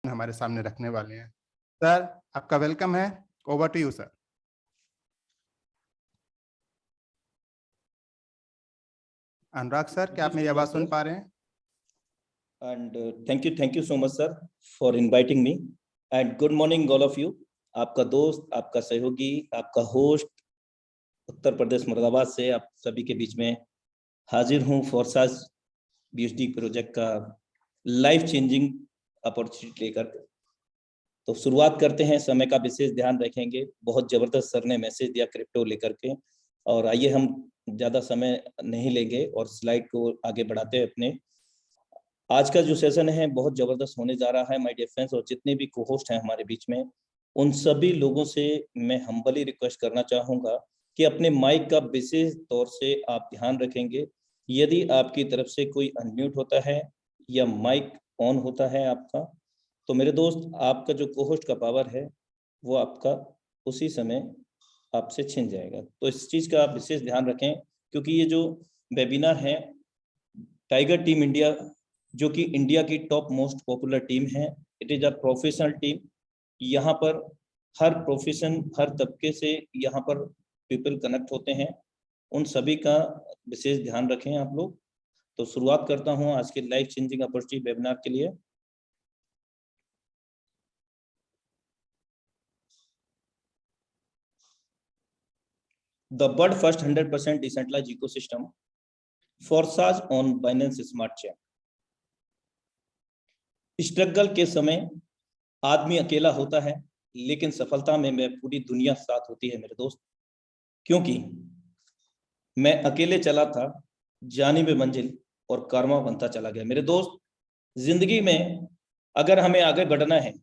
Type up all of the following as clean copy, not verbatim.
हमारे सामने रखने वाले हैं। सर, आपका वेलकम है। Over to you sir. Anurag sir, क्या आप मेरी आवाज सुन पा रहे हैं? And thank you so much sir for inviting me and good morning all of you। आपका दोस्त, आपका सहयोगी, आपका होस्ट उत्तर प्रदेश मुरादाबाद से आप सभी के बीच में हाजिर हूं फोर्साज बीएचडी प्रोजेक्ट का लाइफ चेंजिंग अपॉर्चुनिटी लेकर। तो शुरुआत करते हैं। समय का विशेष ध्यान रखेंगे। बहुत जबरदस्त सर ने मैसेज दिया क्रिप्टो लेकर के, और आइए हम ज्यादा समय नहीं लेंगे और स्लाइड को आगे बढ़ाते हैं अपने। आज का जो सेशन है बहुत जबरदस्त होने जा रहा है माय डियर फ्रेंड्स, और जितने भी को होस्ट हैं हमारे बीच में उन सभी लोगों से मैं हम्बली रिक्वेस्ट करना चाहूँगा कि अपने माइक का विशेष तौर से आप ध्यान रखेंगे। यदि आपकी तरफ से कोई अनम्यूट होता है या माइक ऑन होता है आपका, तो मेरे दोस्त आपका जो को होस्ट का पावर है वो आपका उसी समय आपसे छिन जाएगा। तो इस चीज़ का आप विशेष ध्यान रखें, क्योंकि ये जो वेबिनार है टाइगर टीम इंडिया, जो कि इंडिया की टॉप मोस्ट पॉपुलर टीम है, it is a professional team. यहाँ पर हर प्रोफेशन, हर तबके से यहाँ पर पीपल कनेक्ट होते हैं, उन सभी का विशेष ध्यान रखें आप लोग। तो शुरुआत करता हूँ आज के लाइफ चेंजिंग अपॉर्चुनिटी वेबिनार के लिए। The world first 100% decentralized ecosystem, Forsage on Binance Smart Chain। Struggle के समय आदमी अकेला होता है, लेकिन सफलता में पूरी दुनिया साथ होती है मेरे दोस्त। क्योंकि मैं अकेले चला था जानिबे मंजिल और कारवां बनता चला गया। मेरे दोस्त, जिंदगी में अगर हमें आगे बढ़ना है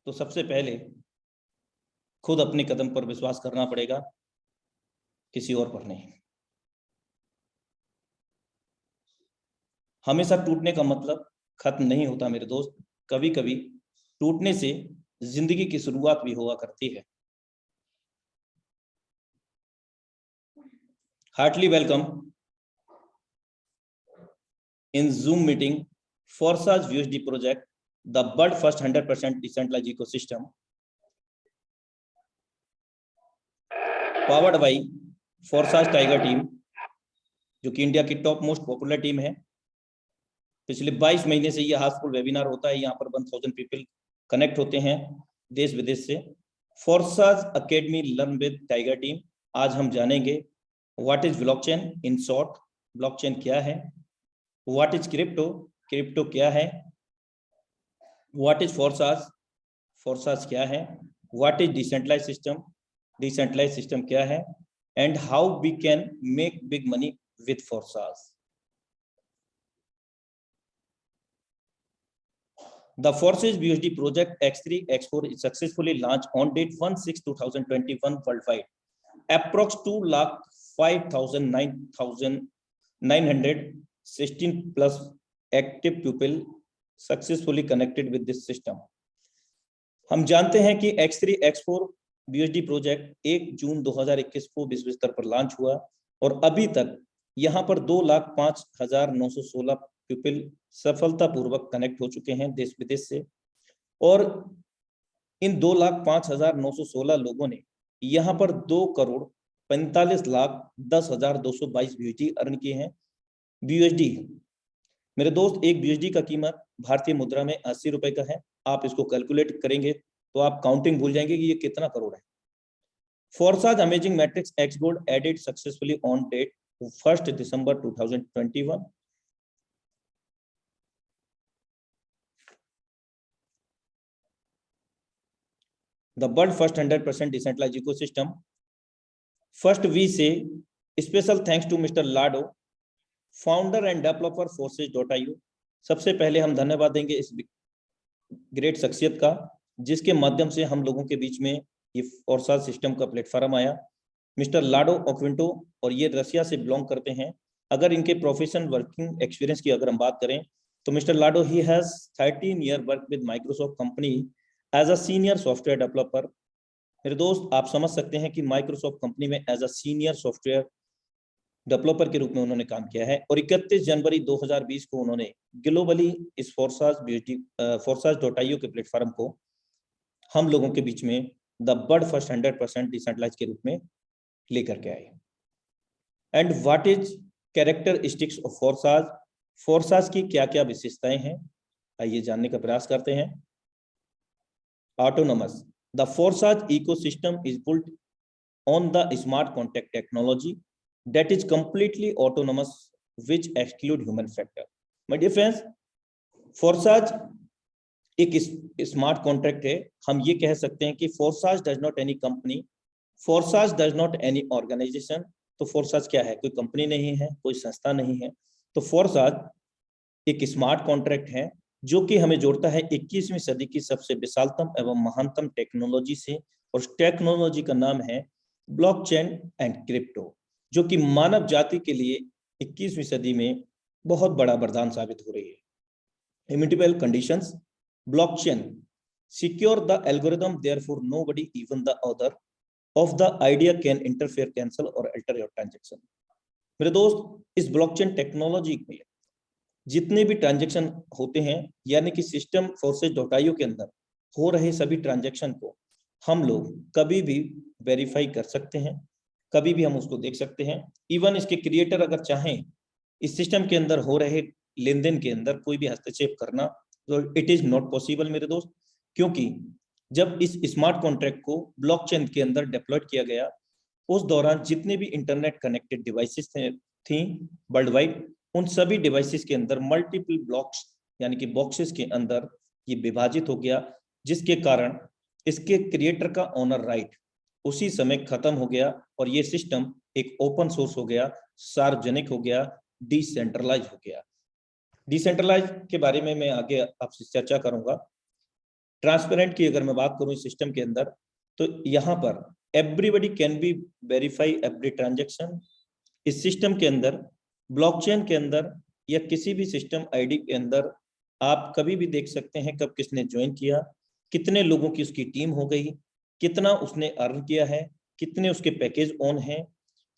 तो सबसे पहले खुद अपने कदम पर विश्वास करना पड़ेगा, किसी और पर नहीं। हमेशा टूटने का मतलब खत्म नहीं होता मेरे दोस्त। कभी कभी टूटने से जिंदगी की शुरुआत भी हुआ करती है। Heartly welcome in Zoom meeting Forsage VSD project, the world first 100% decentralized ecosystem, powered by Forsage tiger team, जो कि इंडिया की टॉप मोस्ट पॉपुलर टीम है। पिछले 22 महीने से ये हाउसफुल वेबिनार होता है। यहाँ पर 1000 पीपल कनेक्ट होते हैं देश विदेश से। Forsage academy learn with tiger team. आज हम जानेंगे what is blockchain in short, blockchain क्या है, व्हाट इज क्रिप्टो, क्रिप्टो क्या है, व्हाट इज Forsage, Forsage क्या है, what is decentralised system, decentralised system क्या है, and how we can make big money with Forsage। The Forsage BUSD project X3 X4 is successfully launched on date 1/6/2021 worldwide. Approx 2,05,916 plus active people successfully connected with this system। हम जानते हैं कि X3 X4 BUSD project 1 जून 2021 को विश्व स्तर पर launch हुआ, और अभी तक यहाँ पर 2,05,916 पीपल सफलतापूर्वक कनेक्ट हो चुके हैं देश विदेश से। और इन 2,05,916 लोगों ने यहाँ पर 2,45,10,222 BUSD अर्न किए हैं। BUSD मेरे दोस्त, एक BUSD का कीमत भारतीय मुद्रा में 80 रुपए का है। आप इसको कैलकुलेट करेंगे तो आप काउंटिंग भूल जाएंगे कि ये कितना करोड़ है। Forsage amazing matrix X gold added successfully on date 1 दिसंबर 2021। The world first 100% decentralized ecosystem. First we say special thanks to Mr. Lado, founder and developer Forsage.io। सबसे पहले हम धन्यवाद देंगे इस ग्रेट शख्सियत का, जिसके माध्यम से हम लोगों के बीच में ये Forsage सिस्टम का प्लेटफॉर्म आया। मिस्टर लाडो ओक्विंटो, और ये रशिया से बिलोंग करते हैं। अगर इनके प्रोफेशनल वर्किंग एक्सपीरियंस की अगर हम बात करें तो mister Lado he has 13 year work with Microsoft company as a senior software developer. मेरे दोस्त, आप समझ सकते हैं कि माइक्रोसॉफ्ट कंपनी में as a senior software developer के रूप में उन्होंने काम किया है और 31 जनवरी 2020 को उन्होंने ग्लोबली इस forSAS.io के प्लेटफॉर्म को हम लोगों के बीच में द वर्ल्ड फर्स्ट 100% डिसेंट्रलाइज के रूप में लेकर के आए। And what is characteristics of forSAS? forSAS की क्या क्या विशेषताएं हैं, आइए जानने का प्रयास करते हैं। Autonomous. The forSAS ecosystem is built on the smart contract technology that is completely autonomous, which exclude human factor. My dear friends, forSAS एक स्मार्ट कॉन्ट्रैक्ट है। हम ये कह सकते हैं कि forSAS does not any company, forSAS does not any organization। तो forSAS क्या है? कोई कंपनी नहीं है, कोई संस्था नहीं है। तो forSAS एक स्मार्ट कॉन्ट्रैक्ट है जो कि हमें जोड़ता है 21वीं सदी की सबसे विशालतम एवं महानतम टेक्नोलॉजी से, और उस टेक्नोलॉजी का नाम है ब्लॉकचेन एंड क्रिप्टो, जो कि मानव जाति के लिए 21वीं सदी में बहुत बड़ा वरदान साबित हो रही है। Immutable conditions, blockchain secure the algorithm, therefore nobody, even the author of the idea, can interfere, cancel or alter your transaction। मेरे दोस्त, इस ब्लॉकचेन टेक्नोलॉजी में जितने भी ट्रांजैक्शन होते हैं, यानी कि सिस्टम forSAS.io के अंदर हो रहे सभी ट्रांजैक्शन को हम लोग कभी भी वेरीफाई कर सकते हैं, कभी भी हम उसको देख सकते हैं। इवन इसके क्रिएटर अगर चाहें इस सिस्टम के अंदर हो रहे लेन देन के अंदर कोई भी हस्तक्षेप करना, तो इट इज नॉट पॉसिबल मेरे दोस्त, क्योंकि जब इस स्मार्ट कॉन्ट्रैक्ट को ब्लॉकचेन के अंदर डिप्लॉयड किया गया, उस दौरान जितने भी इंटरनेट कनेक्टेड डिवाइसेस थी वर्ल्ड वाइड, उन सभी डिवाइसेस के अंदर मल्टीपल ब्लॉक्स यानी कि बॉक्सेस के अंदर ये विभाजित हो गया, जिसके कारण इसके क्रिएटर का ऑनर राइट उसी समय खत्म हो गया और ये सिस्टम एक ओपन सोर्स हो गया, सार्वजनिक हो गया, डिसेंट्रलाइज हो गया। डिसेंट्रलाइज के बारे में मैं आगे आपसे चर्चा करूंगा। ट्रांसपेरेंट की अगर मैं बात करूं इस सिस्टम के अंदर, तो यहाँ पर everybody can be verify every transaction. इस सिस्टम के अंदर, ब्लॉकचेन के अंदर या किसी भी सिस्टम आईडी के अंदर आप कभी भी देख सकते हैं कब किसने ज्वाइन किया, कितने लोगों की उसकी टीम हो गई, कितना उसने अर्न किया है, कितने उसके पैकेज ऑन हैं,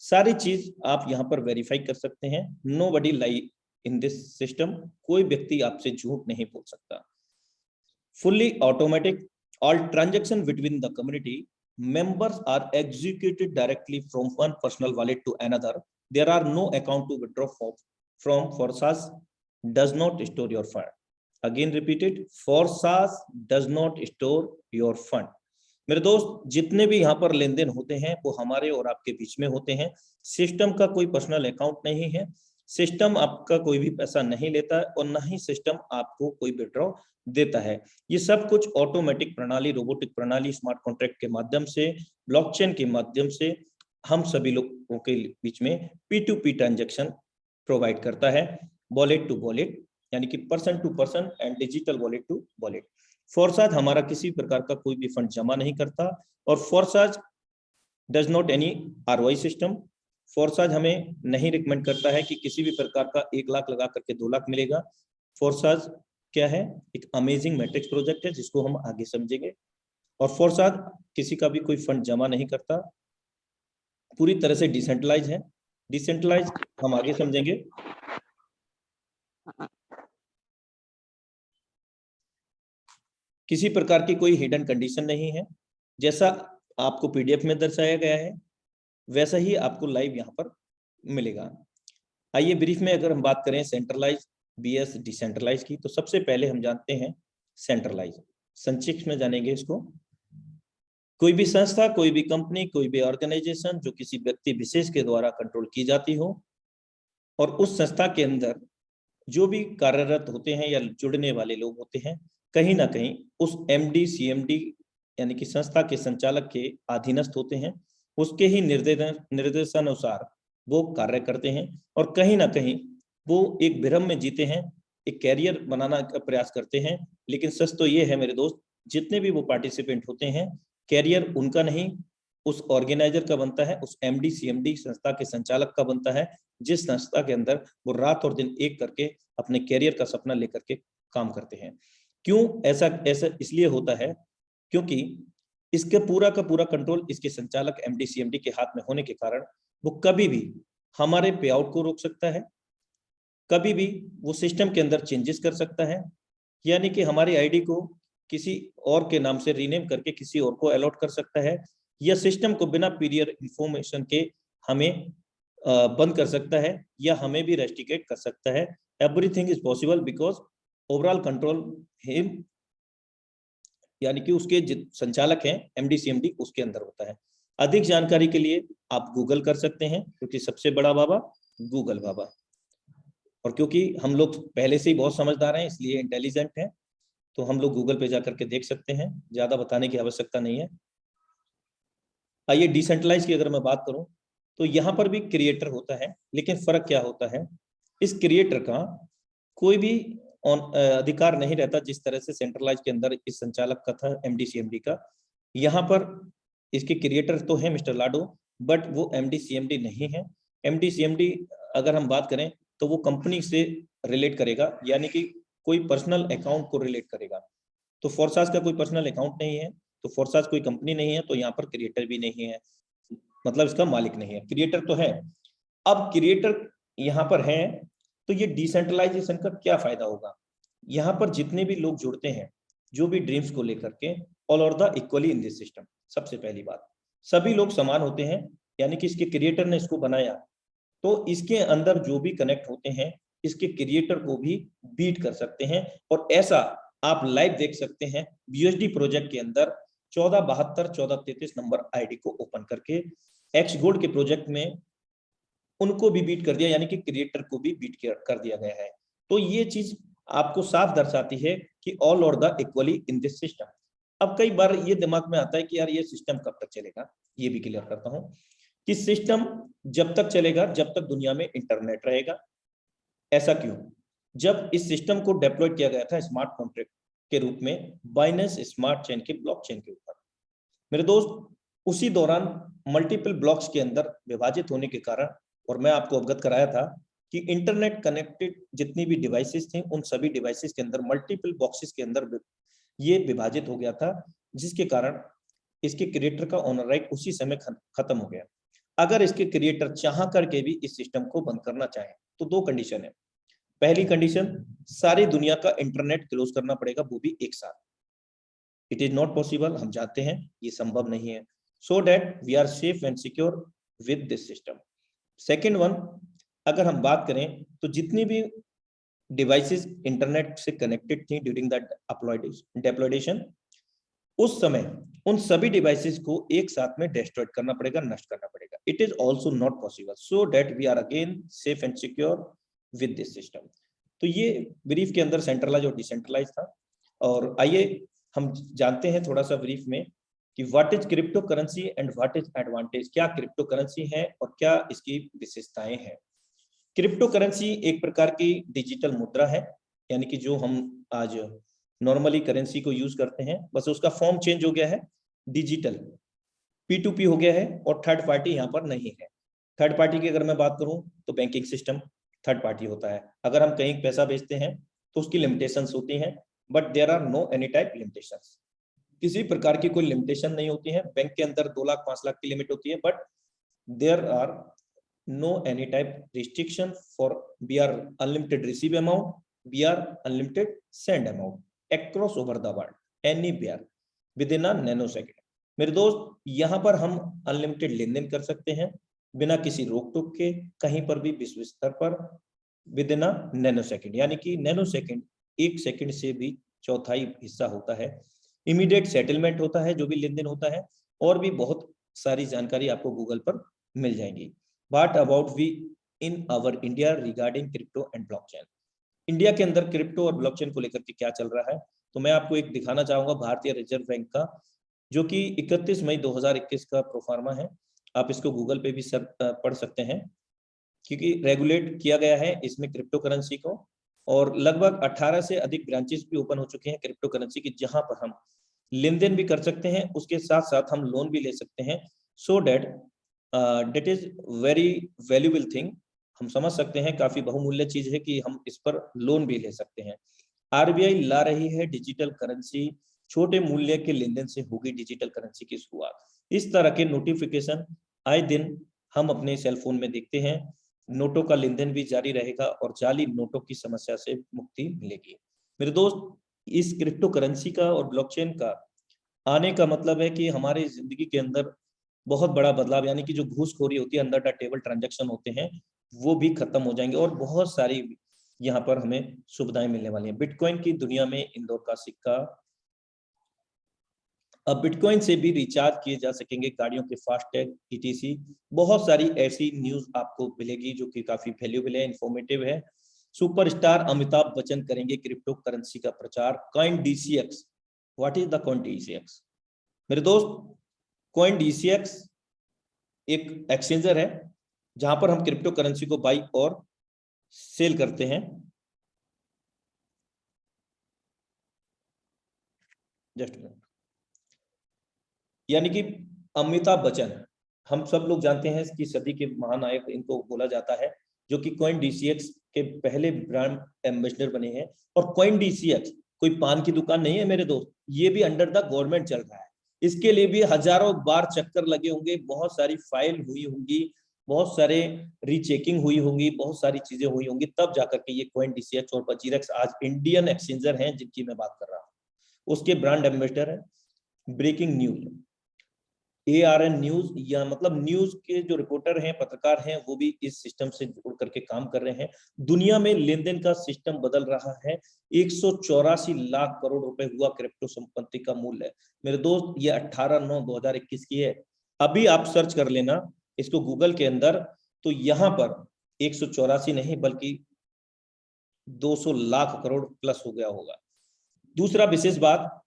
सारी चीज आप यहाँ पर वेरीफाई कर सकते हैं। Nobody lie in this system, कोई व्यक्ति आपसे झूठ नहीं बोल सकता। Fully automatic, all transaction between the community members are executed directly from one personal wallet to another. There are no account to withdraw from forSAS does not store your fund. Again repeated, forSAS does not store your fund। मेरे दोस्त, जितने भी यहाँ पर लेन then होते हैं वो हमारे और आपके बीच में होते हैं। सिस्टम का कोई पर्सनल अकाउंट नहीं है, सिस्टम आपका कोई भी पैसा नहीं लेता है और ना ही सिस्टम आपको कोई विड्रॉ देता है। ये सब कुछ ऑटोमेटिक प्रणाली, रोबोटिक प्रणाली, स्मार्ट कॉन्ट्रैक्ट के माध्यम से, ब्लॉकचेन के माध्यम से हम सभी लोगों के बीच में P2P ट्रांजैक्शन प्रोवाइड करता है, वॉलेट टू वॉलेट यानी कि person to person and digital wallet to wallet. forSAS हमारा किसी प्रकार का कोई भी फंड जमा नहीं करता और forSAS does not any ROI system. forSAS हमें नहीं रिकमेंड करता है कि किसी भी प्रकार का 1 लाख लगा करके 2 लाख मिलेगा। forSAS क्या है? एक अमेजिंग मैट्रिक्स प्रोजेक्ट है जिसको हम आगे समझेंगे। और forSAS किसी का भी कोई फंड जमा नहीं करता, पूरी तरह से डिसेंट्रलाइज है। डिसेंट्रलाइज हम आगे समझेंगे। किसी प्रकार की कोई हिडन कंडीशन नहीं है, जैसा आपको पीडीएफ में दर्शाया गया है वैसा ही आपको लाइव यहाँ पर मिलेगा। आइए ब्रीफ में अगर हम बात करें सेंट्रलाइज बीएस डिसेंट्रलाइज की, तो सबसे पहले हम जानते हैं सेंट्रलाइज। संक्षिप्त में जानेंगे इसको। कोई भी संस्था, कोई भी कंपनी, कोई भी ऑर्गेनाइजेशन जो किसी व्यक्ति विशेष के द्वारा कंट्रोल की जाती हो और उस संस्था के अंदर जो भी कार्यरत होते हैं या जुड़ने वाले लोग होते हैं, कहीं ना कहीं उस एमडी सीएमडी यानी कि संस्था के संचालक के अधीनस्थ होते हैं, उसके ही निर्देशानुसार वो कार्य करते हैं और कहीं ना कहीं वो एक भ्रम में जीते हैं, एक कैरियर बनाना का प्रयास करते हैं। लेकिन सच तो ये है मेरे दोस्त, जितने भी वो पार्टिसिपेंट होते हैं, कैरियर उनका नहीं, उस ऑर्गेनाइजर का बनता है, उस एमडी सीएमडी संस्था के संचालक का बनता है, जिस संस्था के अंदर वो रात और दिन एक करके अपने कैरियर का सपना लेकर के काम करते हैं। क्यों ऐसा इसलिए होता है क्योंकि इसके पूरा का पूरा कंट्रोल इसके संचालक एमडी सीएमडी के हाथ में होने के कारण वो कभी भी हमारे पे आउट को रोक सकता है, कभी भी वो सिस्टम के अंदर चेंजेस कर सकता है, यानी कि हमारी आईडी को किसी और के नाम से रीनेम करके किसी और को अलॉट कर सकता है, या सिस्टम को बिना पीरियड इंफॉर्मेशन के हमें बंद कर सकता है, या हमें भी रेस्ट्रिकेट कर सकता है। Everything is possible because overall control him, यानी कि उसके संचालक हैं एमडी सीएमडी उसके अंदर होता है। अधिक जानकारी के लिए आप गूगल कर सकते हैं, क्योंकि सबसे बड़ा बाबा गूगल बाबा, और क्योंकि हम लोग पहले से ही बहुत समझदार हैं इसलिए इंटेलिजेंट हैं, तो हम लोग गूगल पे जाकर के देख सकते हैं, ज्यादा बताने की आवश्यकता नहीं है। आइए डिसेंट्रलाइज की अगर मैं बात करूं तो यहाँ पर भी क्रिएटर होता है, लेकिन फर्क क्या होता है, इस क्रिएटर का कोई भी अधिकार नहीं रहता जिस तरह से सेंट्रलाइज के अंदर इस संचालक का था एमडी सीएमडी का। यहाँ पर इसके क्रिएटर तो है मिस्टर लाडो, बट वो एमडी सीएमडी नहीं है। एमडी सीएमडी अगर हम बात करें तो वो कंपनी से रिलेट करेगा, यानी कि कोई पर्सनल अकाउंट को रिलेट करेगा। तो फोर्सास का कोई पर्सनल अकाउंट नहीं है, तो फोर्सास कोई कंपनी नहीं है, तो यहाँ पर क्रिएटर भी नहीं है, मतलब इसका मालिक नहीं है। क्रिएटर तो है। अब क्रिएटर यहाँ पर है, तो ये डिसेंट्रलाइजेशन का क्या फायदा होगा, यहाँ पर जितने भी लोग जुड़ते हैं जो भी ड्रीम्स को लेकर के, all are the equally in this system. सबसे पहली बात, सभी लोग समान होते हैं, यानी कि इसके क्रिएटर ने इसको बनाया, तो इसके अंदर जो भी कनेक्ट होते हैं इसके क्रिएटर को भी बीट कर सकते हैं। और ऐसा आप लाइव देख सकते हैं बीएसडी प्रोजेक्ट के अंदर 1472 1433 नंबर आईडी को ओपन करके एक्स गोल्ड के प्रोजेक्ट में उनको भी बीट कर दिया, यानी कि क्रिएटर को भी बीट कर दिया गया है। तो ये चीज आपको साफ दर्शाती है कि ऑल और the equally in this system. अब कई बार ये दिमाग में आता है कि यार ये सिस्टम कब तक चलेगा, ये भी क्लियर करता हूं कि सिस्टम जब तक चलेगा जब तक दुनिया में इंटरनेट रहेगा। ऐसा क्यों? जब इस सिस्टम को डिप्लॉय किया गया था स्मार्ट कॉन्ट्रैक्ट के रूप में बाइनेंस स्मार्ट चेन के ब्लॉकचेन के ऊपर, मेरे दोस्त, उसी दौरान मल्टीपल ब्लॉक्स के अंदर विभाजित होने के कारण, और मैं आपको अवगत कराया था कि इंटरनेट कनेक्टेड जितनी भी डिवाइसेस थी उन सभी डिवाइसेस के अंदर मल्टीपल बॉक्सेस के अंदर ये विभाजित हो गया था, जिसके कारण इसके क्रिएटर का ओनर राइट उसी समय खत्म हो गया। अगर इसके क्रिएटर चाह करके भी इस सिस्टम को बंद करना चाहे तो दो कंडीशन है। पहली कंडीशन, सारी दुनिया का इंटरनेट क्लोज करना पड़ेगा, वो भी एक साथ। इट इज नॉट पॉसिबल, हम जानते हैं ये संभव नहीं है, so that we are safe and secure with this system. Second one, अगर हम बात करें तो जितनी भी डिवाइसेस इंटरनेट से कनेक्टेड थी ड्यूरिंग द डिप्लॉयडेशन, उस समय उन सभी डिवाइसेस को एक साथ में डिस्ट्रॉय करना पड़ेगा, नष्ट करना पड़ेगा। It is also not possible, so that we are again safe and secure with this system. तो ये ब्रीफ के अंदर सेंट्रलाइज और डिसेंट्रलाइज था। और आइए हम जानते हैं थोड़ा सा ब्रीफ में कि what is crypto currency and what is advantage. क्या क्रिप्टो करेंसी है और क्या इसकी विशेषताएं हैं। क्रिप्टो करेंसी एक प्रकार की डिजिटल मुद्रा है, यानी कि जो हम आज नॉर्मली करेंसी को यूज करते हैं, बस उसका फॉर्म चेंज हो गया है, डिजिटल P2P हो गया है, और थर्ड पार्टी यहाँ पर नहीं है। थर्ड पार्टी की अगर मैं बात करूं तो बैंकिंग सिस्टम थर्ड पार्टी होता है। अगर हम कहीं पैसा भेजते हैं तो उसकी लिमिटेशंस होती हैं, but there are no any type limitations. किसी प्रकार की कोई लिमिटेशन नहीं होती है। बैंक के अंदर 2 लाख 5 लाख की लिमिट होती है, but there are no any type restriction for we are unlimited receive amount, we are unlimited send amount across over the world anywhere with in a nano second. मेरे दोस्त, यहाँ पर हम अनलिमिटेड लेन देन कर सकते हैं बिना किसी रोक टोक के, कहीं पर भी विश्व स्तर पर with in a nano second, यानी कि नैनो सेकेंड 1 सेकेंड से भी चौथाई हिस्सा होता है। इमीडिएट सेटलमेंट होता है जो भी लेन देन होता है, और भी बहुत सारी जानकारी आपको गूगल पर मिल जाएंगी। What about we in our India regarding crypto and blockchain. India के अंदर क्रिप्टो और ब्लॉकचेन को लेकर के क्या चल रहा है, तो मैं आपको एक दिखाना चाहूंगा भारतीय रिजर्व बैंक का, जो कि 31 मई 2021 का प्रोफार्मा है। आप इसको गूगल पे भी पढ़ सकते हैं, क्योंकि रेगुलेट किया गया है इसमें क्रिप्टो करेंसी को, और लगभग 18 से अधिक ब्रांचेस भी ओपन हो चुके हैं क्रिप्टो करेंसी की, जहां पर हम लेन देन भी कर सकते हैं, उसके साथ साथ हम लोन भी ले सकते हैं। So date date is very valuable thing. हम समझ सकते हैं काफी बहुमूल्य चीज है कि हम इस पर लोन भी ले सकते हैं। आरबीआई ला रही है डिजिटल करेंसी, छोटे मूल्य के लेन देन से होगी डिजिटल करेंसी की शुरुआत। इस तरह के नोटिफिकेशन आए दिन हम अपने सेल फोन में देखते हैं, नोटों का लेन देन भी जारी रहेगा और जाली नोटों की समस्या से मुक्ति मिलेगी। मेरे दोस्त, इस क्रिप्टो करेंसी का और ब्लॉकचेन का आने का मतलब है कि हमारी जिंदगी के अंदर बहुत बड़ा बदलाव, यानी कि जो घूसखोरी होती है, अंडर द टेबल ट्रांजैक्शन होते हैं, वो भी खत्म हो जाएंगे और बहुत सारी यहाँ पर हमें सुविधाएं मिलने वाली हैं। बिटकॉइन की दुनिया में इंदौर का सिक्का, अब बिटकॉइन से भी रिचार्ज किए जा सकेंगे गाड़ियों के फास्टैग, ईटीसी। बहुत सारी ऐसी न्यूज आपको मिलेगी जो कि काफी वैल्यूएबल है, इंफॉर्मेटिव है। सुपरस्टार अमिताभ बच्चन करेंगे क्रिप्टो करेंसी का प्रचार। Coin DCX, what is the coin DCX? मेरे दोस्त, कॉइन डीसीएक्स एक एक्सचेंजर है जहां पर हम क्रिप्टो करेंसी को बाई और सेल करते हैं। जस्ट यानी कि अमिताभ बच्चन, हम सब लोग जानते हैं कि सदी के महानायक इनको बोला जाता है, जो कि कॉइन डीसीएक्स के पहले ब्रांड एम्बेसडर बने हैं। और कॉइन डीसीएक्स कोई पान की दुकान नहीं है मेरे दोस्त, ये भी अंडर द गवर्नमेंट चल रहा है। इसके लिए भी हजारों बार चक्कर लगे होंगे, बहुत सारी फाइल हुई होंगी, बहुत सारे रीचेकिंग हुई होंगी, बहुत सारी चीजें हुई होंगी, तब जाकर के ये कॉइन डीसीएक्स और बजीरेक्स आज इंडियन एक्सचेंजर हैं जिनकी मैं बात कर रहा हूँ। उसके ब्रांड एम्बेसडर है। ब्रेकिंग न्यूज, ARN न्यूज, या मतलब न्यूज के जो रिपोर्टर हैं, पत्रकार हैं, वो भी इस सिस्टम से जुड़ करके काम कर रहे हैं। दुनिया में लेन देन का सिस्टम बदल रहा है। 184 लाख करोड़ रुपए हुआ क्रिप्टो संपत्ति का मूल्य। मेरे दोस्त, ये 18/9/2021 की है। अभी आप सर्च कर लेना इसको गूगल के अंदर, तो यहाँ पर 184 नहीं बल्कि 200 लाख करोड़ प्लस हो गया होगा। दूसरा विशेष बात,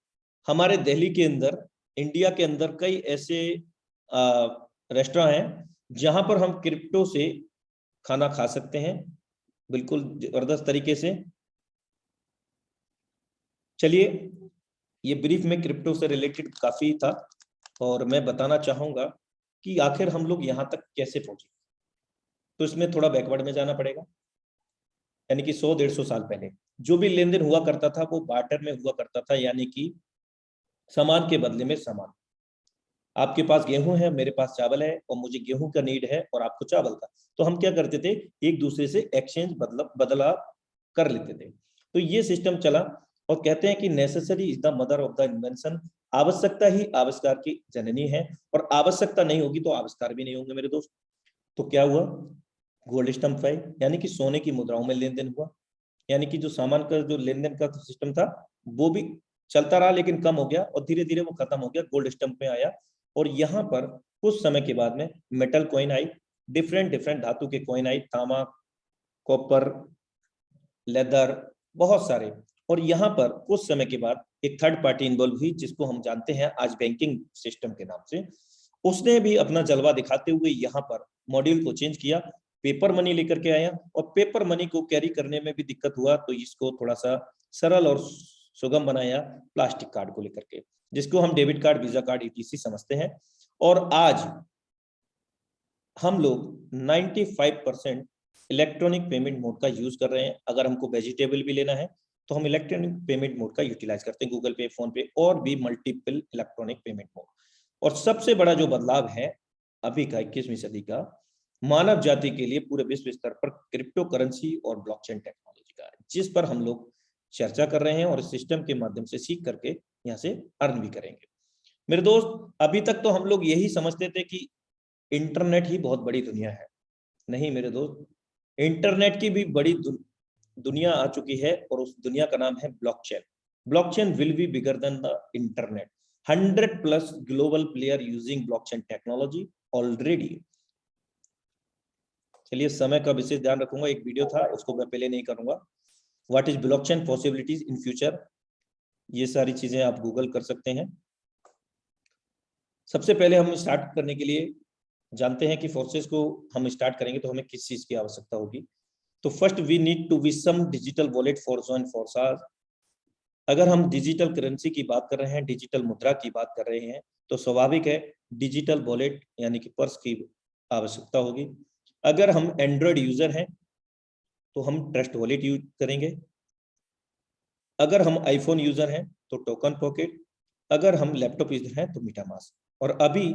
हमारे दिल्ली के अंदर, इंडिया के अंदर कई ऐसे रेस्टोरेंट हैं जहां पर हम क्रिप्टो से खाना खा सकते हैं, बिल्कुल जबरदस्त तरीके से। चलिए, ये ब्रीफ में क्रिप्टो से रिलेटेड काफी था और मैं बताना चाहूंगा कि आखिर हम लोग यहाँ तक कैसे पहुंचे। तो इसमें थोड़ा बैकवर्ड में जाना पड़ेगा, यानी कि 100-150 साल पहले जो भी लेन देन हुआ करता था वो बार्टर में हुआ करता था, यानी कि सामान के बदले में सामान। आपके पास गेहूं है, मेरे पास चावल है, और मुझे गेहूं का नीड है और आपको चावल का, तो हम क्या करते थे, एक दूसरे से एक्सचेंज बदला कर लेते थे। तो ये सिस्टम चला और कहते हैं कि necessary is the mother of the invention, आवश्यकता ही आविष्कार की जननी है, और आवश्यकता नहीं होगी तो आविष्कार भी नहीं होंगे मेरे दोस्त। तो क्या हुआ, गोल्ड स्टम्प फाइल, यानी कि सोने की मुद्राओं में लेन देन हुआ, यानी कि जो सामान का जो लेन देन का सिस्टम था वो भी चलता रहा लेकिन कम हो गया और धीरे धीरे वो खत्म हो गया, गोल्ड स्टम्प में आया। और यहाँ पर कुछ समय के बाद में मेटल कॉइन आई, डिफरेंट धातु के कॉइन आई, तांबा, कॉपर, लेदर, बहुत सारे। और यहाँ पर कुछ समय के बाद एक थर्ड पार्टी इन्वॉल्व हुई जिसको हम जानते हैं आज बैंकिंग सिस्टम के नाम से। उसने भी अपना जलवा दिखाते हुए यहाँ पर मॉड्यूल को चेंज किया, पेपर मनी लेकर के आया, और पेपर मनी को कैरी करने में भी दिक्कत हुआ तो इसको थोड़ा सा सरल और सुगम बनाया प्लास्टिक कार्ड को लेकर के, जिसको हम debit card, visa card, ETC समझते हैं। और आज हम लोग 95% इलेक्ट्रॉनिक पेमेंट मोड का यूज कर रहे हैं। अगर हमको वेजिटेबल भी लेना है तो हम इलेक्ट्रॉनिक पेमेंट मोड का यूटिलाइज करते हैं, गूगल पे, फोन पे और भी मल्टीपल इलेक्ट्रॉनिक पेमेंट मोड। और सबसे बड़ा जो बदलाव है अभी का 21वीं सदी का मानव जाति के लिए पूरे विश्व स्तर पर क्रिप्टो करेंसी और ब्लॉकचेन टेक्नोलॉजी का, जिस पर हम लोग चर्चा कर रहे हैं और इस सिस्टम के माध्यम से सीख करके यहाँ से अर्न भी करेंगे। मेरे दोस्त, अभी तक तो हम लोग यही समझते थे कि इंटरनेट ही बहुत बड़ी दुनिया है। नहीं मेरे दोस्त, इंटरनेट की भी बड़ी दुनिया आ चुकी है और उस दुनिया का नाम है blockchain. Blockchain will be bigger than the internet. 100+ global player using blockchain technology already. चलिए, समय का विशेष ध्यान रखूंगा, एक वीडियो था उसको मैं पहले नहीं करूंगा। What is blockchain possibilities in future, ये सारी चीजें आप गूगल कर सकते हैं। सबसे पहले हम स्टार्ट करने के लिए जानते हैं कि फोर्सेस को हम स्टार्ट करेंगे तो हमें किस चीज की आवश्यकता होगी। तो first we need to be some digital wallet for join forces. अगर हम डिजिटल करेंसी की बात कर रहे हैं, डिजिटल मुद्रा की बात कर रहे हैं, तो स्वाभाविक है डिजिटल वॉलेट यानी कि पर्स की आवश्यकता होगी। अगर हम एंड्रॉयड यूजर हैं तो हम ट्रस्ट वॉलेट यूज करेंगे। अगर हम आईफोन यूजर हैं तो टोकन पॉकेट। अगर हम लैपटॉप यूजर हैं तो मीटामास्क। और अभी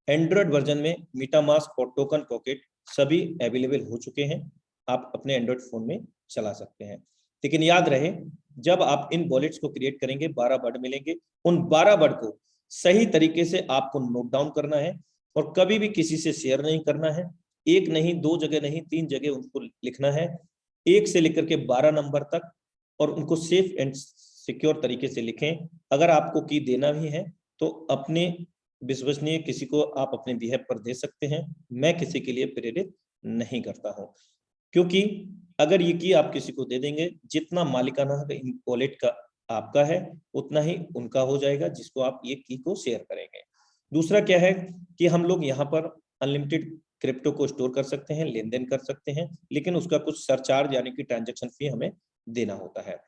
एंड्रॉयड वर्जन में मीटामास्क और टोकन पॉकेट सभी अवेलेबल हो चुके हैं, आप अपने एंड्रॉइड फोन में चला सकते हैं। लेकिन याद रहे, जब आप इन वॉलेट्स को क्रिएट करेंगे 12 वर्ड मिलेंगे, उन 12 वर्ड को सही तरीके से आपको नोट डाउन करना है और कभी भी किसी से शेयर नहीं करना है। एक नहीं, 2 जगह नहीं, 3 जगह उनको लिखना है, 1 से लेकर के 12 नंबर तक, और उनको सेफ एंड सिक्योर तरीके से लिखें। अगर आपको की देना भी है तो अपने विश्वसनीय किसी को आप अपने बिहेव पर दे सकते हैं। मैं किसी के लिए प्रेरित नहीं करता हूं, क्योंकि अगर ये की आप किसी को दे देंगे, जितना मालिकाना हक इन वॉलेट का आपका है उतना ही उनका हो जाएगा, जिसको आप ये की को शेयर करेंगे। दूसरा क्या है कि हम लोग यहाँ पर अनलिमिटेड क्रिप्टो को स्टोर कर सकते हैं, लेन देन कर सकते हैं, लेकिन उसका कुछ सरचार्ज यानी कि ट्रांजैक्शन फी हमें देना होता है।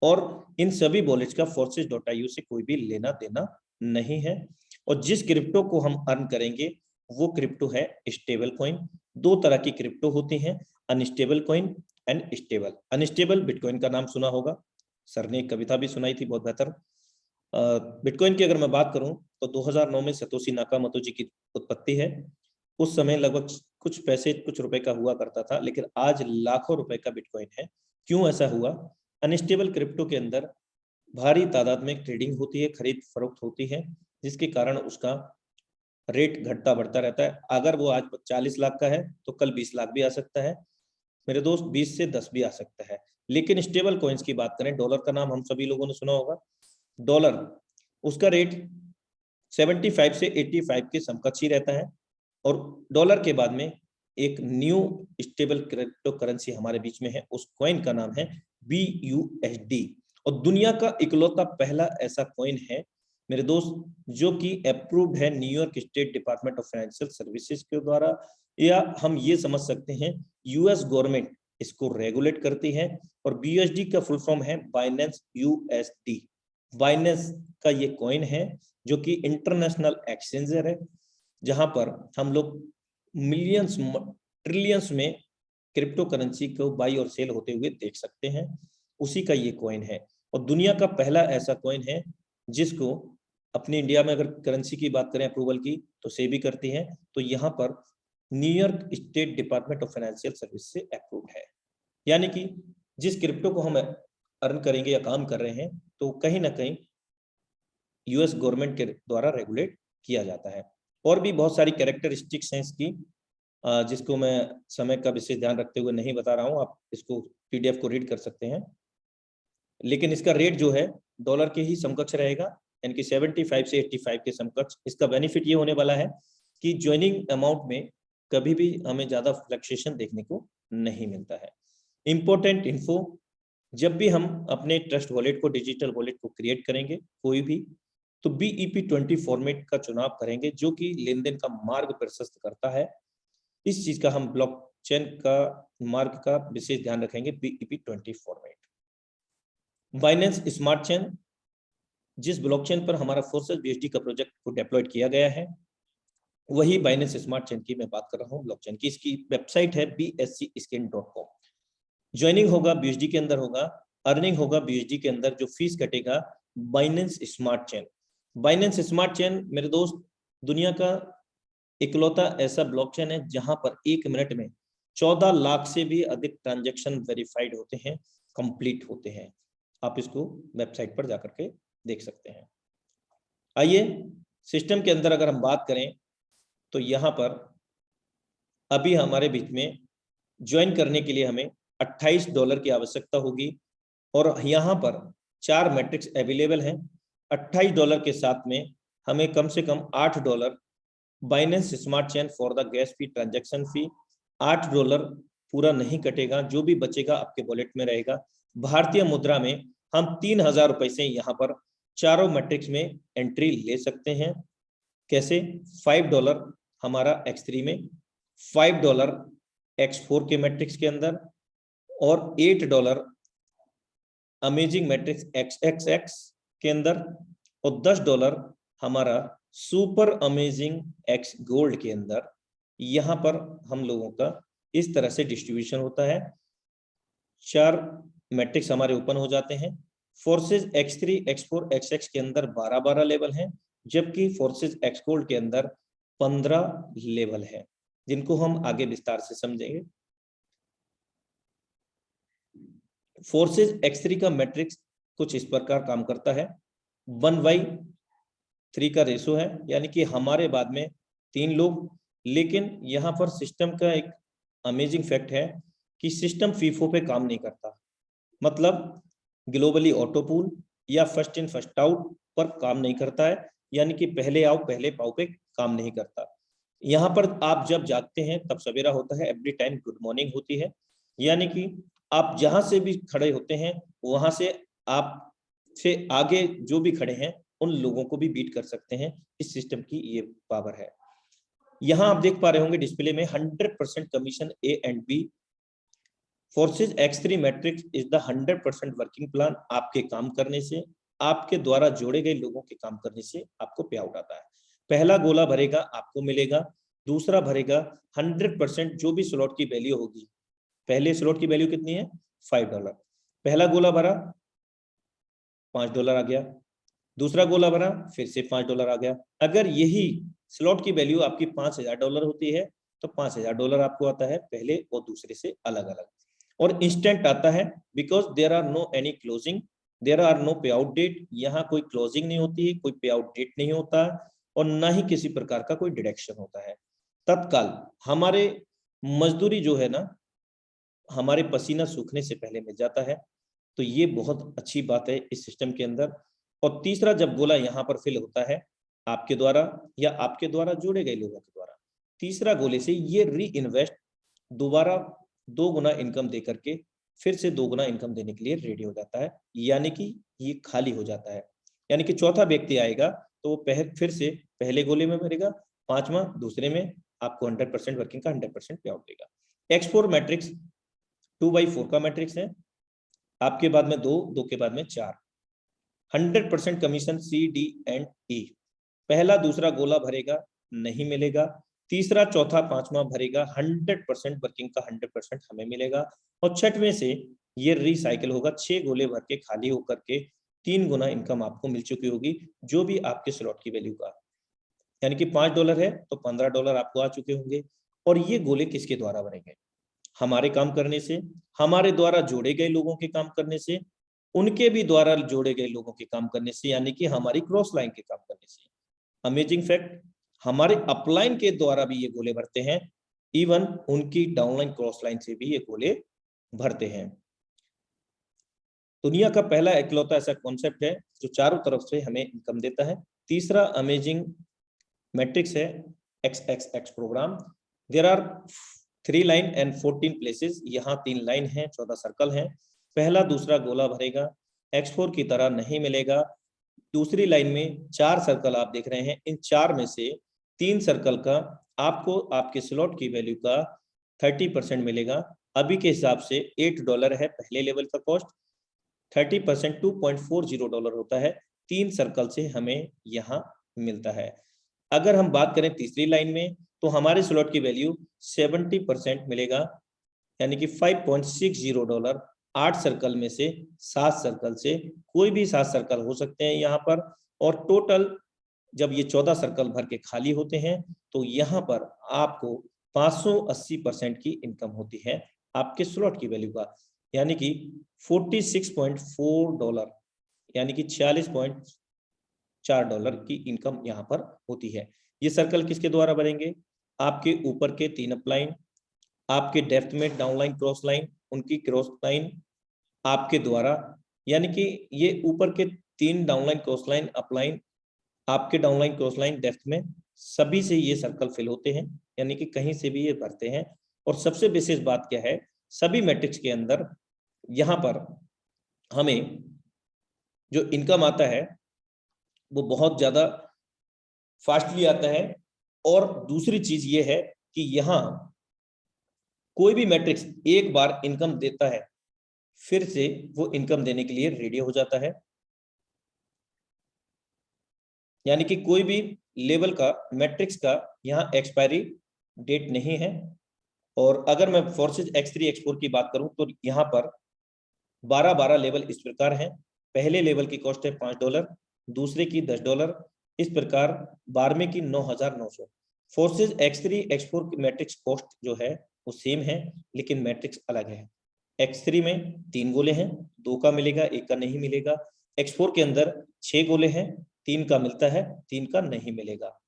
और इन सभी वॉलेट्स का forces.io से कोई भी लेना देना नहीं है। और जिस क्रिप्टो को हम अर्न करेंगे वो क्रिप्टो है स्टेबल कॉइन। 2 तरह की क्रिप्टो होती हैं, unstable coin and stable. Unstable bitcoin का नाम सुना होगा, सर ने एक कविता भी सुनाई थी, बहुत बेहतर। बिटकॉइन की अगर मैं बात करूं तो 2009 में सतोशी नाकामोटो जी की उत्पत्ति है। उस समय लगभग कुछ पैसे, कुछ रुपए का हुआ करता था, लेकिन आज लाखों रुपए का बिटकॉइन है। क्यों ऐसा हुआ? अनस्टेबल क्रिप्टो के अंदर भारी तादाद में ट्रेडिंग होती है, खरीद फरोख्त होती है, जिसके कारण उसका रेट घटता बढ़ता रहता है। अगर वो आज 40 लाख का है तो कल 20 लाख भी आ सकता है मेरे दोस्त, 20 से 10 भी आ सकता है। लेकिन स्टेबल कॉइन्स की बात करें, डॉलर का नाम हम सभी लोगों ने सुना होगा। डॉलर, उसका रेट 75 से 85 के समकक्ष ही रहता है। और डॉलर के बाद में एक न्यू स्टेबल क्रिप्टो करेंसी हमारे बीच में है, उस कॉइन का नाम है BUSD। और दुनिया का इकलौता पहला ऐसा कॉइन है मेरे दोस्त जो कि अप्रूव्ड है New York state department of financial services के द्वारा, या हम ये समझ सकते हैं यूएस गवर्नमेंट इसको रेगुलेट करती है। और BUSD का फुल फॉर्म है बाइनेंस USD। बाइनेंस का ये कॉइन है जो कि इंटरनेशनल एक्सचेंजर है, जहां पर हम लोग मिलियंस ट्रिलियंस में क्रिप्टो करेंसी को बाई और सेल होते हुए देख सकते हैं। उसी का ये कॉइन है और दुनिया का पहला ऐसा कॉइन है जिसको अपनी इंडिया में अगर करेंसी की बात करें अप्रूवल की तो सेबी करती है, तो यहाँ पर New York state department of financial service से अप्रूव्ड है। यानी कि जिस क्रिप्टो को हम अर्न करेंगे या काम कर रहे हैं तो कहीं ना कहीं यूएस गवर्नमेंट के द्वारा रेगुलेट किया जाता है। और भी बहुत सारी कैरेक्टरिस्टिक्स हैं इसकी, जिसको मैं समय का विशेष ध्यान रखते हुए नहीं बता रहा हूँ, आप इसको PDF को रीड कर सकते हैं। लेकिन इसका रेट जो है डॉलर के ही समकक्ष रहेगा, यानी कि 75 से 85 के समकक्ष। इसका बेनिफिट ये होने वाला है कि ज्वाइनिंग अमाउंट में कभी भी हमें ज्यादा फ्लक्चुएशन देखने को नहीं मिलता है। इंपॉर्टेंट इन्फो, जब भी हम अपने ट्रस्ट वॉलेट को, डिजिटल वॉलेट को क्रिएट करेंगे कोई भी, तो BEP20 फॉर्मेट का चुनाव करेंगे जो कि लेन देन का मार्ग प्रशस्त करता है। इस चीज का हम ब्लॉकचेन का मार्ग का विशेष ध्यान रखेंगे, BEP20 format. Binance smart chain, जिस ब्लॉकचेन पर हमारा forces.BSD का प्रोजेक्ट को डिप्लॉयड किया गया है, वही बाइनेंस स्मार्ट चेन की मैं बात कर रहा हूँ, ब्लॉकचेन की। इसकी वेबसाइट है bscscan.com। ज्वाइनिंग होगा BSD के अंदर होगा, अर्निंग होगा BSD के अंदर, जो फीस कटेगा Binance smart chain. Binance smart chain मेरे दोस्त दुनिया का इकलौता ऐसा ब्लॉकचेन है जहां पर 1 मिनट में 14 लाख से भी अधिक ट्रांजैक्शन वेरीफाइड होते हैं, कंप्लीट होते हैं। आप इसको वेबसाइट पर जाकर के देख सकते हैं। आइए सिस्टम के अंदर अगर हम बात करें तो यहाँ पर अभी हमारे बीच में ज्वाइन करने के लिए हमें $28 की आवश्यकता होगी और यहाँ पर 4 मैट्रिक्स अवेलेबल हैं। $28 के साथ में हमें कम से कम $8 Binance smart chain for the gas fee, transaction fee. $8 पूरा नहीं कटेगा, जो भी बचेगा आपके वॉलेट में रहेगा। भारतीय मुद्रा में हम 3000 रुपए से यहाँ पर चारों मैट्रिक्स में एंट्री ले सकते हैं। कैसे? $5 हमारा X3 में, $5 X4 के मैट्रिक्स के अंदर और $8 अमेजिंग मैट्रिक्स XXX के अंदर और $10 हमारा सुपर अमेजिंग X गोल्ड के अंदर। यहाँ पर हम लोगों का इस तरह से डिस्ट्रीब्यूशन होता है। 4 मैट्रिक्स हमारे ओपन हो जाते हैं। फोर्सेज X3, X4, XX के अंदर 12-12 लेवल हैं, जबकि फोर्सेज X गोल्ड के अंदर 15 लेवल है। जिनको हम आगे विस्तार से समझेंगे। फोर्सेज X3 का मैट्रिक्स कुछ इस प्रकार काम करता है। 1/3 का रेशो है, यानी कि हमारे बाद में 3 लोग, लेकिन यहाँ पर सिस्टम का एक अमेजिंग फैक्ट है कि सिस्टम फीफो पे काम नहीं करता, मतलब ग्लोबली ऑटो पूल या फर्स्ट इन फर्स्ट आउट पर काम नहीं करता है, यानी कि पहले आओ पहले पाओ पे काम नहीं करता। यहाँ पर आप जब जागते हैं तब सवेरा होता है, एवरी टाइम गुड मॉर्निंग होती है, यानी कि आप जहां से भी खड़े होते हैं वहां से आप से आगे जो भी खड़े हैं उन लोगों को भी बीट कर सकते हैं। इस सिस्टम की ये पावर है। यहाँ आप देख पा रहे होंगे डिस्प्ले में 100% commission A and B। Forces X3 matrix is the 100% working plan. आपके काम करने से, आपके द्वारा जोड़े गए लोगों के काम करने से आपको पे आउट आता है। पहला गोला भरेगा आपको मिलेगा, दूसरा भरेगा 100% जो भी स्लॉट की वैल्यू होगी। पहले स्लॉट की वैल्यू कितनी है? $5। पहला गोला भरा $5 आ गया, दूसरा गोला भरा फिर से $5 आ गया। अगर यही स्लॉट की वैल्यू आपकी $5000 होती है तो $5000 आपको आता है पहले और दूसरे से अलग अलग, और इंस्टेंट आता है because there are no any closing, there are no pay out date. यहाँ कोई क्लोजिंग नहीं होती है, कोई पे आउट डेट नहीं होता और ना ही किसी प्रकार का कोई डिडक्शन होता है। तत्काल हमारे मजदूरी जो है ना, हमारे पसीना सूखने से पहले मिल जाता है, तो ये बहुत अच्छी बात है इस सिस्टम के अंदर। और तीसरा, जब गोला यहाँ पर फिल होता है आपके द्वारा या आपके द्वारा जोड़े गए लोगों के द्वारा, तीसरा गोले से ये री इन्वेस्ट दोबारा 2 गुना इनकम दे करके फिर से 2 गुना इनकम देने के लिए रेडी हो जाता है, यानी कि ये खाली हो जाता है। यानी कि चौथा व्यक्ति आएगा तो वो फिर से पहले गोले में भरेगा, पांचवा दूसरे में, आपको 100% वर्किंग का 100% पे आउट देगा। X4 मैट्रिक्स 2/4 का मैट्रिक्स है, आपके बाद में 2, 2 के बाद में 4, 100% commission C, D and E। पहला दूसरा गोला भरेगा नहीं मिलेगा, तीसरा चौथा पांचवा भरेगा 100% वर्किंग का 100% हमें मिलेगा, और छठवें से ये रिसाइकिल होगा, 6 गोले भर के खाली होकर के 3 गुना इनकम आपको मिल चुकी होगी जो भी आपके स्लॉट की वैल्यू का, यानी कि $5 है तो $15 आपको आ चुके होंगे। और ये गोले किसके द्वारा बनेंगे? हमारे काम करने से, हमारे द्वारा जोड़े गए लोगों के काम करने से, उनके भी द्वारा जोड़े गए लोगों के काम करने से, यानी कि हमारी क्रॉस लाइन के काम करने से। अमेजिंग फैक्ट, हमारे अपलाइन के द्वारा भी ये गोले भरते हैं, इवन उनकी डाउनलाइन क्रॉस लाइन से भी ये गोले भरते हैं। दुनिया का पहला इकलौता ऐसा कॉन्सेप्ट है जो चारों तरफ से हमें इनकम देता है। तीसरा अमेजिंग मैट्रिक्स है XXX programme. There are 3 line and 14 places. यहाँ 3 लाइन है, 14 सर्कल हैं। पहला दूसरा गोला भरेगा, X4 की तरह नहीं मिलेगा। दूसरी लाइन में 4 सर्कल आप देख रहे हैं, इन 4 में से 3 सर्कल का आपको आपके स्लॉट की वैल्यू का 30% मिलेगा। अभी के हिसाब से $8 है पहले लेवल का कॉस्ट, 30% $2.40 होता है। 3 सर्कल से हमें यहाँ मिलता है। अगर हम बात करें तीसरी लाइन में तो हमारे स्लॉट की वैल्यू 70% मिलेगा, यानी कि $5.60। 8 सर्कल में से 7 सर्कल से कोई भी 7 सर्कल हो सकते हैं यहाँ पर, और टोटल जब ये 14 सर्कल भर के खाली होते हैं तो यहाँ पर आपको 580% की इनकम होती है आपके स्लॉट की वैल्यू का, यानी कि $46.4, यानी कि $46.4 की इनकम यहाँ पर होती है। ये सर्कल किसके द्वारा बनेंगे? आपके ऊपर के 3 अपलाइन, आपके डेप्थ में डाउनलाइन क्रॉस लाइन, उनकी क्रॉस लाइन आपके द्वारा, यानी कि ये ऊपर के 3 डाउनलाइन क्रॉस लाइन अपलाइन, आपके डाउनलाइन क्रॉस लाइन डेप्थ में, सभी से ये सर्कल फिल होते हैं, यानी कि कहीं से भी ये भरते हैं। और सबसे विशेष बात क्या है, सभी मैट्रिक्स के अंदर यहाँ पर हमें जो इनकम आता है वो बहुत ज्यादा फास्टली आता है। और दूसरी चीज ये है कि यहाँ कोई भी मैट्रिक्स एक बार इनकम देता है फिर से वो इनकम देने के लिए रेडी हो जाता है, यानी कि कोई भी लेवल का मैट्रिक्स का यहाँ एक्सपायरी डेट नहीं है। और अगर मैं फोर्सेज X3 X4 की बात करूं तो यहाँ पर 12 लेवल इस प्रकार हैं। पहले लेवल की कॉस्ट है $5, दूसरे की $10, इस प्रकार 12वें की 9,900। फोर्सेज X3 X4 की मैट्रिक्स कॉस्ट जो है वो सेम है, लेकिन मैट्रिक्स अलग है। X3 में 3 गोले हैं, 2 का मिलेगा, 1 का नहीं मिलेगा। X4 के अंदर 6 गोले हैं, 3 का मिलता है, 3 का नहीं मिलेगा।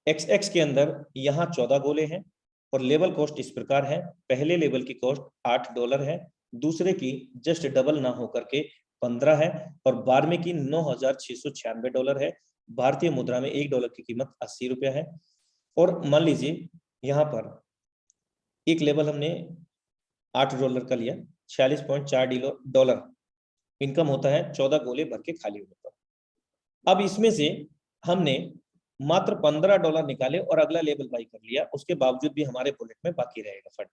XX के अंदर यहाँ 14 गोले हैं और लेवल कॉस्ट इस प्रकार है। पहले लेवल की कॉस्ट $8 है, दूसरे की जस्ट डबल ना होकर के 15 है और 12वें की $9,696 है। भारतीय मुद्रा में $1 की कीमत 80 रुपया है। और मान लीजिए यहाँ पर एक लेवल हमने $8 का लिया, $46.4 इनकम होता है 14 गोले भर के खाली होने पर। अब इसमें से हमने मात्र $15 निकाले और अगला लेवल बाई कर लिया, उसके बावजूद भी हमारे बुलेट में बाकी रहेगा फंड।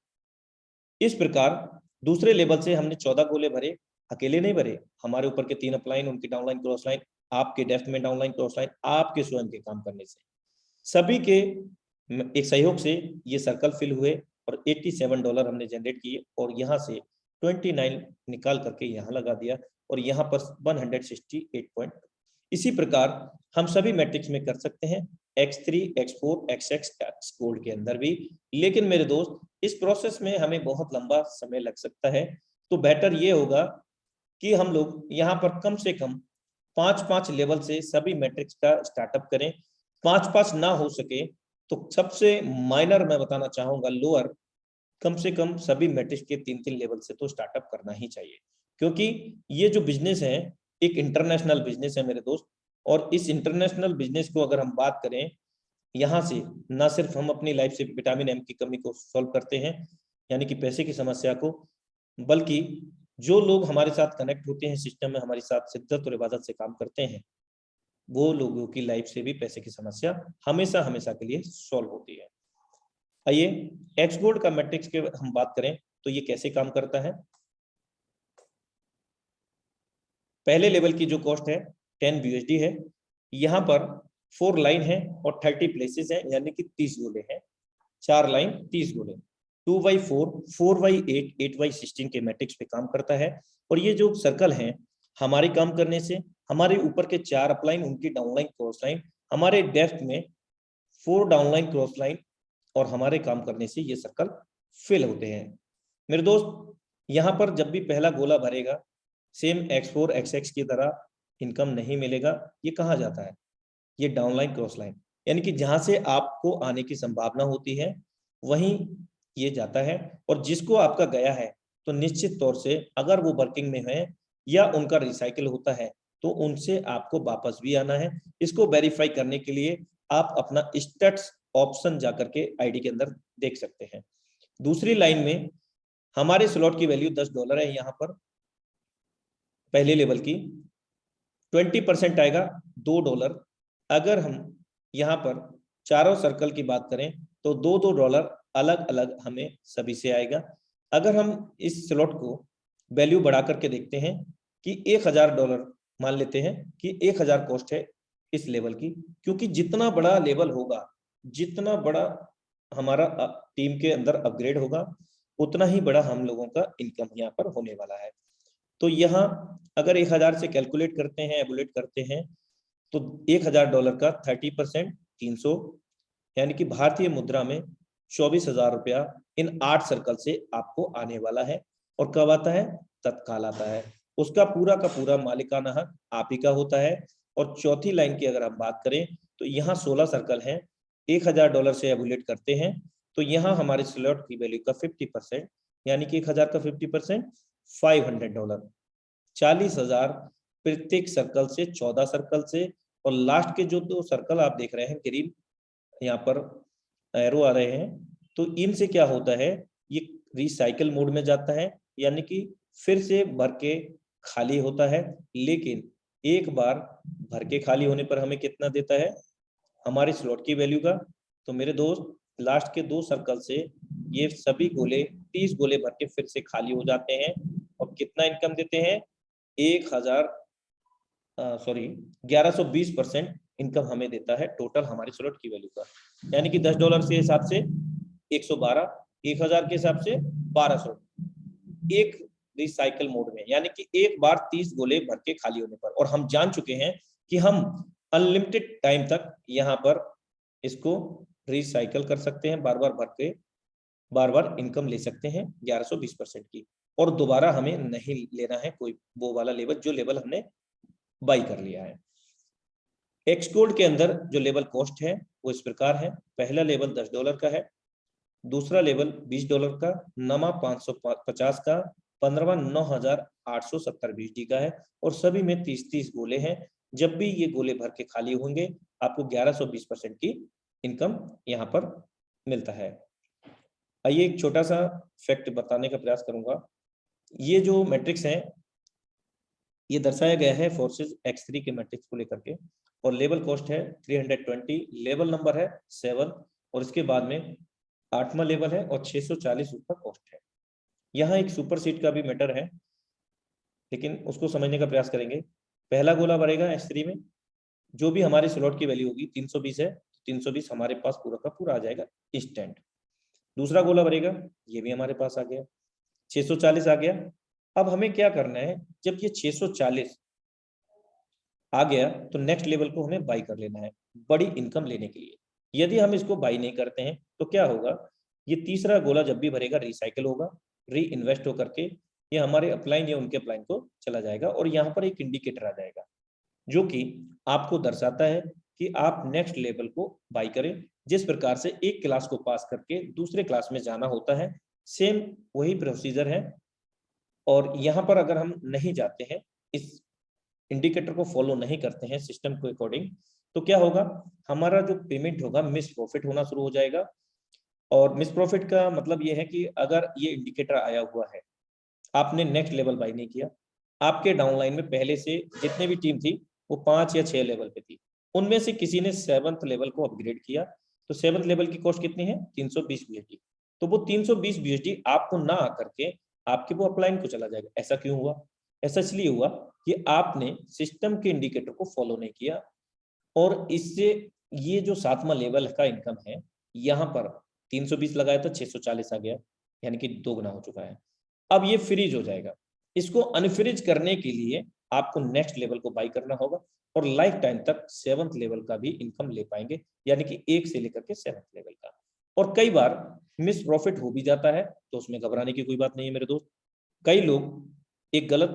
इस प्रकार दूसरे लेवल से हमने 14 गोले भरे, अकेले नहीं भरे, हमारे ऊपर के 3 अपलाइन, उनकी डाउनलाइन क्रॉस लाइन, आपके डेफ्ट में डाउनलाइन क्रॉस लाइन, आपके स्वयं के काम करने से सभी के एक सहयोग से ये सर्कल फिल हुए और $87 हमने जनरेट किए और यहाँ से 29 निकाल करके यहाँ लगा दिया और यहाँ पर 168 पॉइंट। इसी प्रकार हम सभी मैट्रिक्स में कर सकते हैं, X3 X4 XX X gold के अंदर भी। लेकिन मेरे दोस्त इस प्रोसेस में हमें बहुत लंबा समय लग सकता है, तो बेटर ये होगा कि हम लोग यहाँ पर कम से कम 5-5 लेवल से सभी मैट्रिक्स का स्टार्टअप करें। 5-5 ना हो सके तो सबसे माइनर मैं बताना चाहूंगा लोअर, कम से कम सभी मैट्रिक्स के 3-3 लेवल से तो स्टार्टअप करना ही चाहिए, क्योंकि ये जो बिजनेस है एक इंटरनेशनल बिजनेस है मेरे दोस्त। और इस इंटरनेशनल बिजनेस को अगर हम बात करें, यहाँ से ना सिर्फ हम अपनी लाइफ से विटामिन एम की कमी को सॉल्व करते हैं, यानी कि पैसे की समस्या को, बल्कि जो लोग हमारे साथ कनेक्ट होते हैं सिस्टम में, हमारे साथ शिद्दत और इबादत से काम करते हैं, वो लोगों की लाइफ से भी पैसे की समस्या हमेशा हमेशा के लिए सॉल्व होती है। आइए एक्स गोल्ड का मैट्रिक्स के हम बात करें तो ये कैसे काम करता है। पहले लेवल की जो कॉस्ट है 10 USD है, यहाँ पर 4 लाइन है और 30 प्लेसेस है, यानी कि 30 गोले हैं, 4 लाइन 30 गोले, 2x4 4x8 8x16 के मैट्रिक्स पे काम करता है। और ये जो सर्कल है हमारे काम करने से, हमारे ऊपर के 4 अपलाइन, उनकी डाउनलाइन क्रॉस लाइन, हमारे डेप्थ में 4 डाउनलाइन क्रॉस लाइन और हमारे काम करने से ये सर्कल फिल होते हैं। मेरे दोस्त यहाँ पर जब भी पहला गोला भरेगा सेम X4 XX की तरह इनकम नहीं मिलेगा। ये कहाँ जाता है? ये डाउनलाइन क्रॉस लाइन, यानी कि जहां से आपको आने की संभावना होती है वहीं ये जाता है। और जिसको आपका गया है तो निश्चित तौर से अगर वो वर्किंग में है या उनका रिसाइकिल होता है तो उनसे आपको वापस भी आना है। इसको वेरीफाई करने के लिए आप अपना स्टेटस ऑप्शन जाकर के आईडी के अंदर देख सकते हैं। दूसरी लाइन में हमारे स्लॉट की वैल्यू $10 है, यहाँ पर पहले लेवल की 20% आएगा $2। अगर हम यहाँ पर चारों सर्कल की बात करें तो $2 अलग अलग हमें सभी से आएगा। अगर हम इस स्लॉट को वैल्यू बढ़ा करके देखते हैं कि $1000 मान लेते हैं कि 1000 कॉस्ट है इस लेवल की, क्योंकि जितना बड़ा लेवल होगा, जितना बड़ा हमारा टीम के अंदर अपग्रेड होगा, उतना ही बड़ा हम लोगों का इनकम यहाँ पर होने वाला है। तो यहाँ अगर 1000 से कैलकुलेट करते हैं, एबुलेट करते हैं, तो $1000 का 30% 300, यानी कि भारतीय मुद्रा में 24,000 रुपया इन 8 सर्कल से आपको आने वाला है। और कब आता है? तत्काल आता है। उसका पूरा का पूरा मालिकाना हक आप ही का होता है। और चौथी लाइन की अगर हम बात करें तो यहाँ 16 सर्कल हैं, $1000 से एबुलेट करते हैं तो यहाँ हमारे स्लॉट की वैल्यू का 50%, यानी कि 1000 का 50% $500, 40,000 प्रत्येक सर्कल से, 14 सर्कल से। और लास्ट के जो 2 सर्कल आप देख रहे हैं ग्रीन, यहाँ पर एरो आ रहे हैं, तो इनसे क्या होता है, ये रिसाइकल मोड में जाता है, यानी कि फिर से भर के खाली होता है। लेकिन एक बार भर के खाली होने पर हमें कितना देता है? हमारे स्लॉट की वैल्यू का। तो मेरे दोस्त लास्ट के 2 सर्कल से ये सभी गोले 30 गोले भर के फिर से खाली हो जाते हैं और कितना इनकम देते हैं? 1120% इनकम हमें देता है टोटल हमारे स्लॉट की वैल्यू का, यानी कि $10 के हिसाब से 112, 1000 के हिसाब से 1200, एक रिसाइकल मोड में, यानी कि एक बार 30 गोले भर के खाली होने पर। और हम जान चुके हैं कि हम अनलिमिटेड टाइम तक यहाँ पर इसको रिसाइकल कर सकते हैं, बार बार भर के बार बार इनकम ले सकते हैं 1120% की, और दोबारा हमें नहीं लेना है कोई वो वाला लेवल जो लेवल हमने बाई कर लिया है। एक्सकोड के अंदर जो लेवल कॉस्ट है वो इस प्रकार है। पहला लेवल $10 का है, दूसरा लेवल $20 का, नमा 550 का, 15वां 9870 BSD का है, और सभी में 30-30 गोले हैं। जब भी ये गोले भर के खाली होंगे आपको 1120% की इनकम यहाँ पर मिलता है। आइए एक छोटा सा फैक्ट बताने का प्रयास करूंगा। ये जो मैट्रिक्स है ये दर्शाया गया है फोर्सेज X3 के मैट्रिक्स को लेकर के, और लेवल कॉस्ट है 320, लेवल नंबर है 7, और इसके बाद में 8वां लेवल है और 640 उसका कॉस्ट है। यहाँ एक सुपर सीट का भी मैटर है, लेकिन उसको समझने का प्रयास करेंगे। पहला गोला भरेगा X3 में, जो भी हमारे स्लॉट की वैल्यू होगी 320 है, 320 हमारे पास पूरा का पूरा आ जाएगा इंस्टेंट। दूसरा गोला भरेगा, ये भी हमारे पास आ गया, 640 आ गया। अब हमें क्या करना है, जब ये 640 आ गया तो नेक्स्ट लेवल को हमें बाई कर लेना है बड़ी इनकम लेने के लिए। यदि हम इसको बाई नहीं करते हैं तो क्या होगा, ये तीसरा गोला जब भी भरेगा रिसाइकिल होगा, री इन्वेस्ट होकर के ये हमारे अपलाइन या उनके अपलाइन को चला जाएगा, और यहाँ पर एक इंडिकेटर आ जाएगा जो कि आपको दर्शाता है कि आप नेक्स्ट लेवल को बाई करें। जिस प्रकार से एक क्लास को पास करके दूसरे क्लास में जाना होता है, सेम वही प्रोसीजर है। और यहाँ पर अगर हम नहीं जाते हैं, इस इंडिकेटर को फॉलो नहीं करते हैं सिस्टम के अकॉर्डिंग, तो क्या होगा, हमारा जो पेमेंट होगा मिस प्रॉफिट होना शुरू हो जाएगा। और मिस प्रॉफिट का मतलब ये है कि अगर ये इंडिकेटर आया हुआ है, आपने नेक्स्ट लेवल बाई नहीं किया, आपके डाउनलाइन में पहले से जितने भी टीम थी वो 5 या 6 लेवल पे थी, उनमें से किसी ने 7th लेवल को अपग्रेड किया, तो 7th लेवल की कॉस्ट कितनी है, 320 BSD। तो वो 320 BSD आपको ना आकर के आपके वो अपलाइन को चला जाएगा। ऐसा क्यों हुआ? ऐसा इसलिए हुआ कि आपने सिस्टम के इंडिकेटर को फॉलो नहीं किया, और इससे ये जो 7वां लेवल का इनकम है, यहाँ पर 320 लगाया था, 640 आ गया, यानी कि 2 गुना हो चुका है। अब ये फ्रीज हो जाएगा। इसको अनफ्रीज करने के लिए आपको नेक्स्ट लेवल को बाई करना होगा, और लाइफ टाइम तक 7th लेवल का भी इनकम ले पाएंगे, यानी कि 1 से लेकर के 7th लेवल का। और कई बार मिस प्रॉफिट हो भी जाता है, तो उसमें घबराने की कोई बात नहीं है मेरे दोस्त। कई लोग एक गलत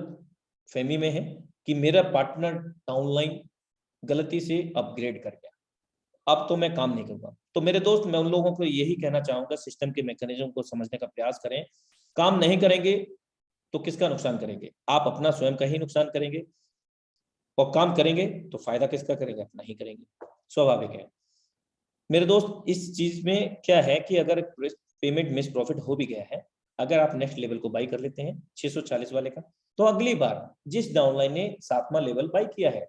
फहमी में है कि मेरा पार्टनर डाउनलाइन गलती से अपग्रेड कर गया, अब तो मैं काम नहीं करूंगा। तो मेरे दोस्त, मैं उन लोगों को यही कहना चाहूंगा, सिस्टम के मैकेनिज्म को समझने का प्रयास करें। काम नहीं करेंगे तो किसका नुकसान करेंगे? आप अपना स्वयं का ही नुकसान करेंगे, और काम करेंगे तो फायदा किसका करेंगे? अपना ही करेंगे, स्वाभाविक है। मेरे दोस्त, इस चीज में क्या है कि अगर पेमेंट मिस प्रॉफिट हो भी गया है, अगर आप नेक्स्ट लेवल को बाई कर लेते हैं 640 वाले का, तो अगली बार जिस डाउनलाइन ने 7वां लेवल बाई किया है,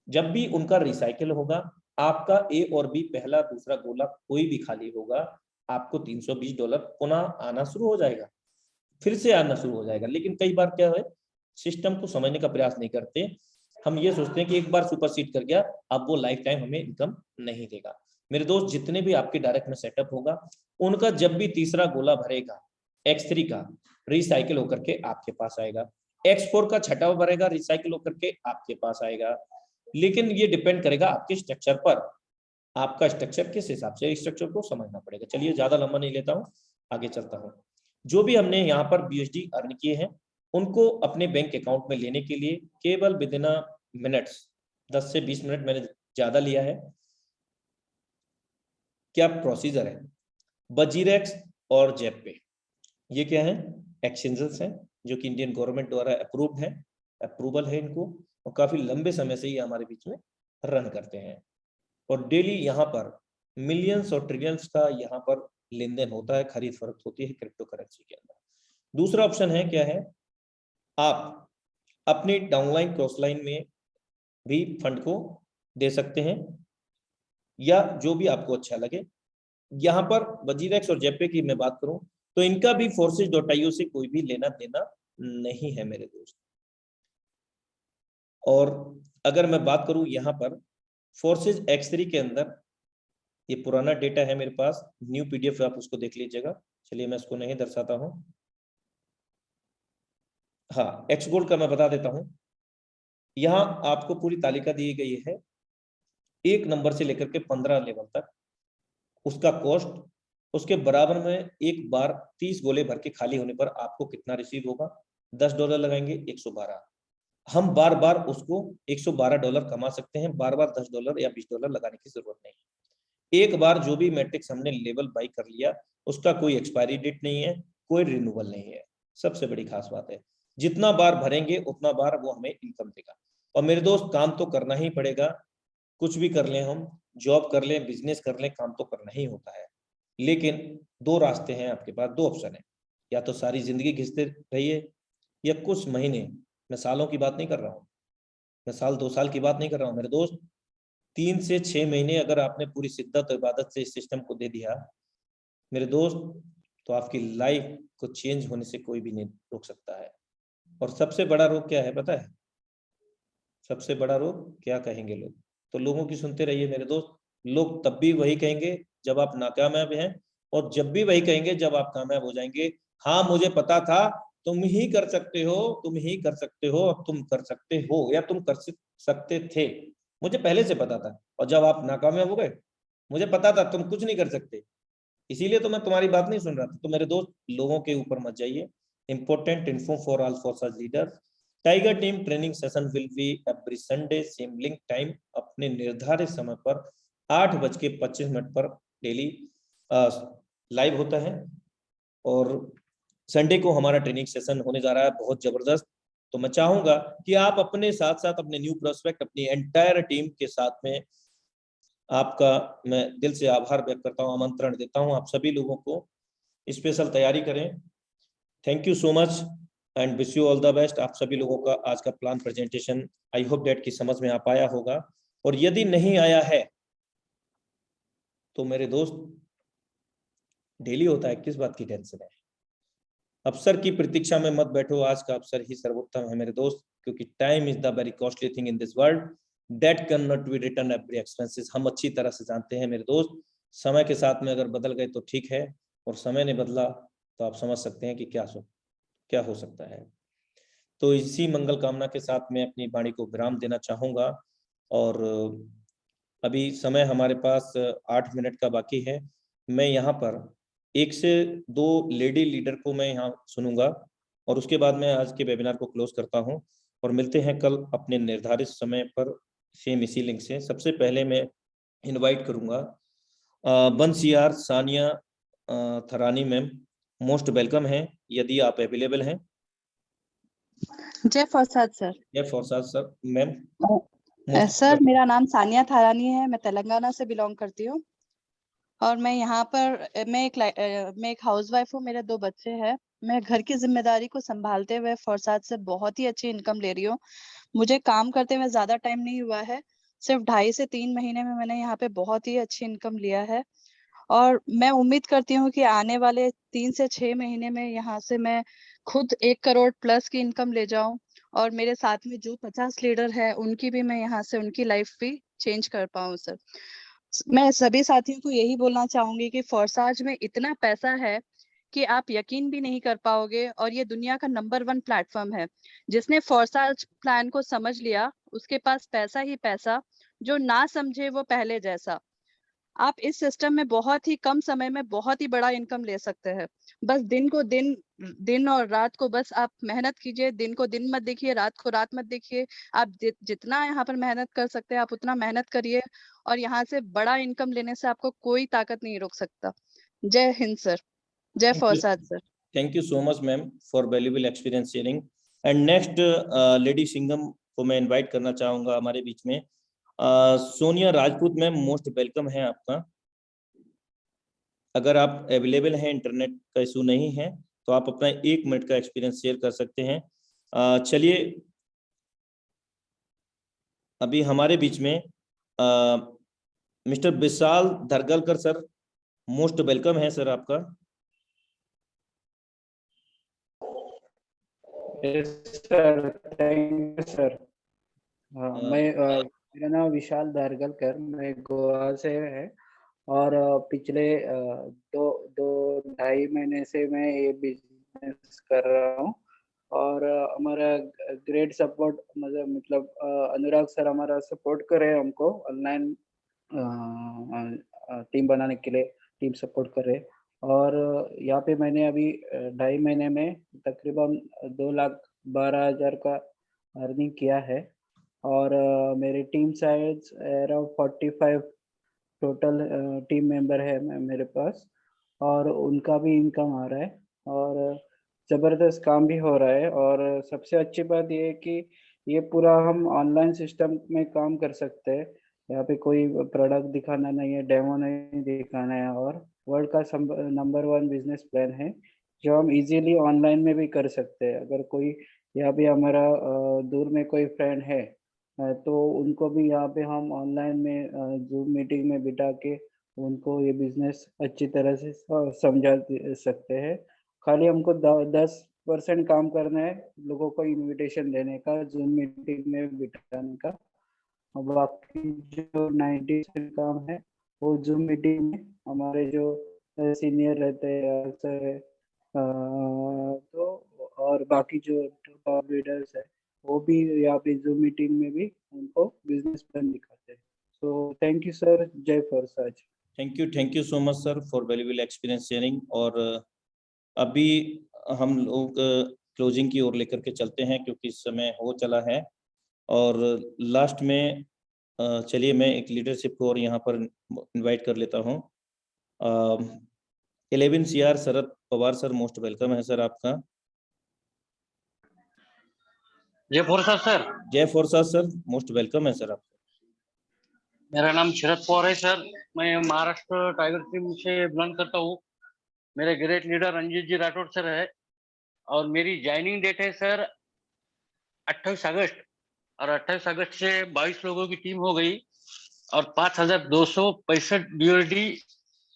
जब भी उनका रिसाइकिल होगा, आपका ए और बी पहला दूसरा गोला कोई भी खाली होगा, आपको $320 पुनः आना शुरू हो जाएगा, फिर से आना शुरू हो जाएगा। लेकिन कई बार क्या है, सिस्टम को समझने का प्रयास नहीं करते। हम ये सोचते हैं कि एक बार सुपरसीड कर गया, अब वो लाइफ टाइम हमें इनकम नहीं देगा। मेरे दोस्त, जितने भी आपके डायरेक्ट में सेटअप होगा, उनका जब भी तीसरा गोला भरेगा X3 का, रिसाइकिल होकर के आपके पास आएगा। X4 का छठा भरेगा, रिसाइकिल होकर के आपके पास आएगा। लेकिन ये डिपेंड करेगा आपके स्ट्रक्चर पर, आपका स्ट्रक्चर किस हिसाब से, स्ट्रक्चर को समझना पड़ेगा। चलिए ज्यादा लंबा नहीं लेता हूँ, आगे चलता हूँ। जो भी हमने यहाँ पर BSD अर्न किए हैं, उनको अपने बैंक अकाउंट में लेने के लिए केवल विद इन मिनट्स, 10 से 20 मिनट मैंने ज्यादा लिया है। क्या प्रोसीजर है? वजीरेक्स और जेपे, ये क्या है? एक्सचेंजेस हैं जो कि इंडियन गवर्नमेंट द्वारा अप्रूव्ड है, अप्रूवल है इनको, और काफी लंबे समय से ये हमारे बीच में रन करते हैं। और डेली यहाँ पर मिलियंस और ट्रिलियंस का यहाँ पर लेन देन होता है, खरीद फरोख्त होती है क्रिप्टो करेंसी के अंदर। दूसरा ऑप्शन है, क्या है, आप अपनी डाउनलाइन क्रॉसलाइन में भी फंड को दे सकते हैं, या जो भी आपको अच्छा लगे। यहाँ पर वजीरेक्स और जेपे की मैं बात करूं तो इनका भी forces.io से कोई भी लेना देना नहीं है मेरे दोस्त। और अगर मैं बात करूं यहाँ पर फोर्सेज X3 के अंदर, ये पुराना डेटा है मेरे पास, न्यू PDF आप उसको देख लीजिएगा। चलिए मैं इसको नहीं दर्शाता हूं। हाँ, एक्स गोल्ड का मैं बता देता हूं। यहाँ आपको पूरी तालिका दी गई है, 1 नंबर से लेकर के 15 लेवल तक। उसका कॉस्ट, उसके बराबर में एक बार 30 गोले भर के खाली होने पर आपको कितना रिसीव होगा? $10 लगाएंगे, 112। हम बार बार उसको $112 कमा सकते हैं, बार बार $10 या $20 लगाने की जरूरत नहीं। एक बार जो भी मैट्रिक्स हमने लेवल बाई कर लिया, उसका कोई एक्सपायरी डेट नहीं है, कोई रिन्यूअल नहीं है। सबसे बड़ी खास बात है, जितना बार भरेंगे उतना बार वो हमें इनकम देगा। और मेरे दोस्त, काम तो करना ही पड़ेगा। कुछ भी कर लें, हम जॉब कर लें, बिजनेस कर लें, काम तो करना ही होता है। लेकिन दो रास्ते हैं आपके पास, दो ऑप्शन है, या तो सारी जिंदगी घिसते रहिए, या कुछ महीने, मैं सालों की बात नहीं कर रहा हूँ, मैं साल 2 साल की बात नहीं कर रहा हूँ मेरे दोस्त, 3 से 6 महीने अगर आपने पूरी शिद्दत और इबादत से इस सिस्टम को दे दिया मेरे दोस्त, तो आपकी लाइफ को चेंज होने से कोई भी नहीं रोक सकता है। और सबसे बड़ा रोग क्या है पता है? सबसे बड़ा रोग क्या कहेंगे लोग? तो लोगों की सुनते रहिए मेरे दोस्त। लोग तब भी वही कहेंगे जब आप नाकामयाब हैं, और जब भी वही कहेंगे जब आप कामयाब हो जाएंगे। हाँ, मुझे पता था, तुम ही कर सकते हो, तुम ही कर सकते हो, अब तुम कर सकते हो, या तुम कर सकते थे, मुझे पहले से पता था। और जब आप नाकामयाब हो गए, मुझे पता था तुम कुछ नहीं कर सकते, इसीलिए तो मैं तुम्हारी बात नहीं सुन रहा था। तो मेरे दोस्त, लोगों के ऊपर मत जाइए। Important info for all forces leader, tiger team training session will be every Sunday same link time, अपने निर्धारित समय पर 8:25 पर डेली लाइव होता है। और संडे को हमारा ट्रेनिंग सेशन होने जा रहा है बहुत जबरदस्त। तो मैं चाहूंगा कि आप अपने साथ साथ अपने न्यू प्रोस्पेक्ट, अपनी एंटायर टीम के साथ में, आपका मैं दिल से आभार व्यक्त करता हूं, आमंत्रण देता हूं आप सभी लोगों को, स्पेशल तैयारी करें। Thank you so much and wish you all the best. आप सभी लोगों का आज का plan presentation I hope that की समझ में आ पाया होगा, और यदि नहीं आया है तो मेरे दोस्त, डेली होता है, किस बात की टेंशन है? अवसर की प्रतीक्षा में मत बैठो, आज का अवसर ही सर्वोत्तम है मेरे दोस्त, क्योंकि time is the very costly thing in this world that can not be return every expenses. हम अच्छी तरह से जानते हैं मेरे दोस्त, समय के साथ में अगर बदल गए तो ठीक है, और समय ने बदला तो आप समझ सकते हैं कि क्या हो सकता है। तो इसी मंगल कामना के साथ मैं अपनी वाणी को विराम देना चाहूंगा। और अभी समय हमारे पास 8 मिनट का बाकी है। मैं यहाँ पर 1 से 2 लेडी लीडर को मैं यहाँ सुनूंगा, और उसके बाद मैं आज के वेबिनार को क्लोज करता हूँ, और मिलते हैं कल अपने निर्धारित समय पर सेम इसी लिंक से। सबसे पहले मैं इनवाइट करूंगा बंसियार Sania Tharani ma'am, most welcome है, यदि आप अवेलेबल हैं। जय प्रसाद सर। जय फौरसाद सर मैम। सर, मेरा नाम सानिया थारानी है, मैं तेलंगाना से बिलोंग करती हूँ, और मैं यहाँ पर मैं एक हाउसवाइफ हूँ। मेरे 2 बच्चे हैं। मैं घर की जिम्मेदारी को संभालते हुए फौरसाद से बहुत ही अच्छी इनकम ले रही हूँ। मुझे काम करते हुए ज्यादा टाइम नहीं हुआ है, सिर्फ 2.5 से 3 महीने में मैंने यहाँ पे बहुत ही अच्छी इनकम लिया है। और मैं उम्मीद करती हूँ कि आने वाले 3 से 6 महीने में यहाँ से मैं खुद 1 करोड़ प्लस की इनकम ले जाऊं, और मेरे साथ में जो 50 लीडर है उनकी भी मैं यहाँ से उनकी लाइफ भी चेंज कर पाऊं सर। मैं सभी साथियों को यही बोलना चाहूंगी कि फोर्साज में इतना पैसा है कि आप यकीन भी नहीं कर पाओगे, और ये दुनिया का नंबर 1 प्लेटफॉर्म है। जिसने फोर्साज प्लान को समझ लिया उसके पास पैसा ही पैसा, जो ना समझे वो पहले जैसा। आप इस सिस्टम में बहुत ही कम समय में बहुत ही बड़ा इनकम ले सकते हैं। बस दिन और रात को बस आप मेहनत कीजिए, दिन को दिन मत देखिए, रात को रात मत देखिए। आप जितना यहाँ पर मेहनत कर सकते हैं आप उतना मेहनत करिए, और यहाँ से बड़ा इनकम लेने से आपको कोई ताकत नहीं रोक सकता। जय हिंद सर, जय फौसाद sir. Thank you so much ma'am for valuable experience sharing. And next lady Singham को मैं इनवाइट करना चाहूंगा हमारे बीच में। Sonia Rajput ma'am, most welcome है आपका। अगर आप अवेलेबल हैं, इंटरनेट का इशू नहीं है, तो आप अपना 1 मिनट का एक्सपीरियंस शेयर कर सकते हैं। चलिए, अभी हमारे बीच में मिस्टर विशाल धरगलकर सर, मोस्ट वेलकम है सर आपका। Sir, thank you sir. मेरा नाम विशाल धारगलकर, मैं गोवा से है, और पिछले 2-2.5 महीने से मैं ये बिजनेस कर रहा हूँ। और हमारा ग्रेट सपोर्ट, मतलब अनुराग सर हमारा सपोर्ट करे हमको ऑनलाइन टीम बनाने के लिए टीम सपोर्ट कर रहे। और यहाँ पे मैंने अभी 2.5 महीने में तकरीबन 2,12,000 का अर्निंग किया है। और मेरी team size around 45 total team member है मेरे पास, और उनका भी इनकम आ रहा है और ज़बरदस्त काम भी हो रहा है। और सबसे अच्छी बात ये है कि ये पूरा हम ऑनलाइन सिस्टम में काम कर सकते हैं। यहाँ पे कोई प्रोडक्ट दिखाना नहीं है, डेमो नहीं दिखाना है, और वर्ल्ड का नंबर 1 बिजनेस प्लान है जो हम इजीली ऑनलाइन में भी कर सकते हैं। अगर कोई यहाँ पे हमारा दूर में कोई फ्रेंड है तो उनको भी यहाँ पे हम ऑनलाइन में जूम मीटिंग में बिठा के उनको ये बिजनेस अच्छी तरह से समझा सकते हैं। खाली हमको 10% काम करना है, लोगों को इनविटेशन देने का, जूम मीटिंग में बिठाने का, और बाकी जो 90% काम है वो जूम मीटिंग में हमारे जो सीनियर रहते हैं अक्सर तो, और बाकी जो टॉप लीडर्स है वो भी यहाँ पे जूम मीटिंग में भी उनको बिजनेस प्लान दिखाते हैं। सो थैंक यू सर, जय फॉरसाज। Thank you so much sir for valuable experience sharing. और अभी हम लोग क्लोजिंग की ओर लेकर के चलते हैं क्योंकि समय हो चला है। और लास्ट में चलिए मैं एक लीडरशिप को और यहाँ पर इनवाइट कर लेता हूँ। 11 CR Sharad Pawar sir, most welcome है सर आपका। जय फॉरसाज सर। जय फॉरसाज सर, मोस्ट वेलकम है सर आपका। मेरा नाम शरद पवार है सर, मैं महाराष्ट्र टाइगर टीम से बिलोंग करता हूँ। मेरे ग्रेट लीडर रंजीत जी राठौड़ सर है, और मेरी ज्वाइनिंग डेट है सर 28 अगस्त, और 28 अगस्त से 22 लोगों की टीम हो गई और 5,265 DOD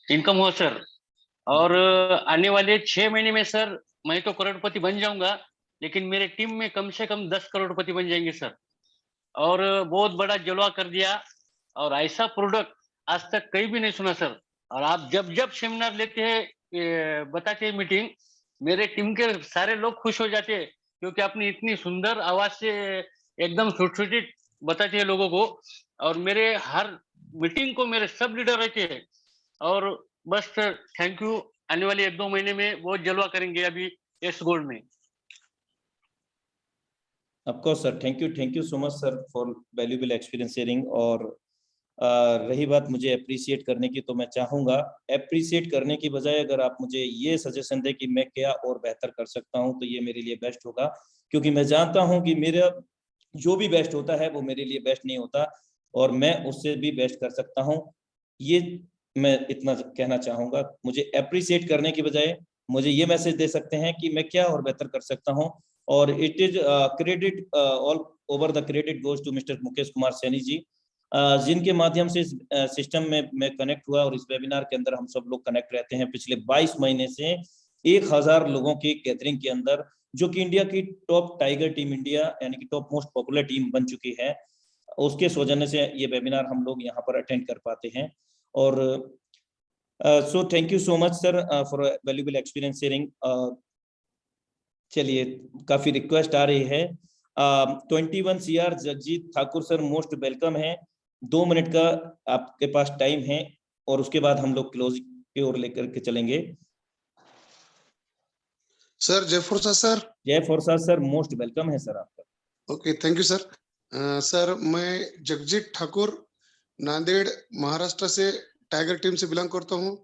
इनकम हो सर। और आने वाले 6 महीने में सर मैं तो करोड़पति बन जाऊंगा, लेकिन मेरे टीम में कम से कम 10 करोड़पति बन जाएंगे सर। और बहुत बड़ा जलवा कर दिया, और ऐसा प्रोडक्ट आज तक कहीं भी नहीं सुना सर। और आप जब जब सेमिनार लेते हैं, बताते हैं मीटिंग, मेरे टीम के सारे लोग खुश हो जाते हैं, क्योंकि आपने इतनी सुंदर आवाज से एकदम सुट बताते हैं लोगों को। और मेरे हर मीटिंग को मेरे सब लीडर रहते हैं। और बस सर थैंक यू, आने वाले 1-2 महीने में बहुत जलवा करेंगे अभी एस गोल्ड में। Of course sir, thank you so much sir for valuable experience sharing. और रही बात मुझे अप्रिशिएट करने की, तो मैं चाहूंगा अप्रिशिएट करने की बजाय अगर आप मुझे ये सजेशन दें कि मैं क्या और बेहतर कर सकता हूं, तो ये मेरे लिए बेस्ट होगा। क्योंकि मैं जानता हूं कि मेरा जो भी बेस्ट होता है वो मेरे लिए बेस्ट नहीं होता, और मैं उससे भी बेस्ट कर सकता हूं। ये मैं इतना कहना चाहूंगा। मुझे अप्रिशिएट करने की बजाय मुझे ये मैसेज दे सकते हैं कि मैं क्या और बेहतर कर सकता हूं। और it is credit, all over the credit goes to mister Mukesh Kumar Saini ji, जिनके माध्यम से इस सिस्टम में मैं कनेक्ट हुआ। और इस वेबिनार के अंदर हम सब लोग कनेक्ट रहते हैं पिछले 22 महीने से 1000 लोगों की गैदरिंग के अंदर, जो कि इंडिया की टॉप टाइगर टीम इंडिया यानी कि टॉप मोस्ट पॉपुलर टीम बन चुकी है। उसके सौजन्य से ये वेबिनार हम लोग यहाँ पर अटेंड कर पाते हैं। और so thank you so much sir for valuable experience sharing. चलिए काफी रिक्वेस्ट आ रही है। 21 CR Jagjit Thakur sir, most welcome है। 2 मिनट का आपके पास टाइम है, और उसके बाद हम लोग क्लोज की ओर लेकर के चलेंगे। सर जय फॉरसाज सर। जय फॉरसाज सर, मोस्ट वेलकम है सर आपका। Okay, thank you sir. Sir मैं जगजीत ठाकुर नांदेड़ महाराष्ट्र से टाइगर टीम से बिलोंग करता हूँ।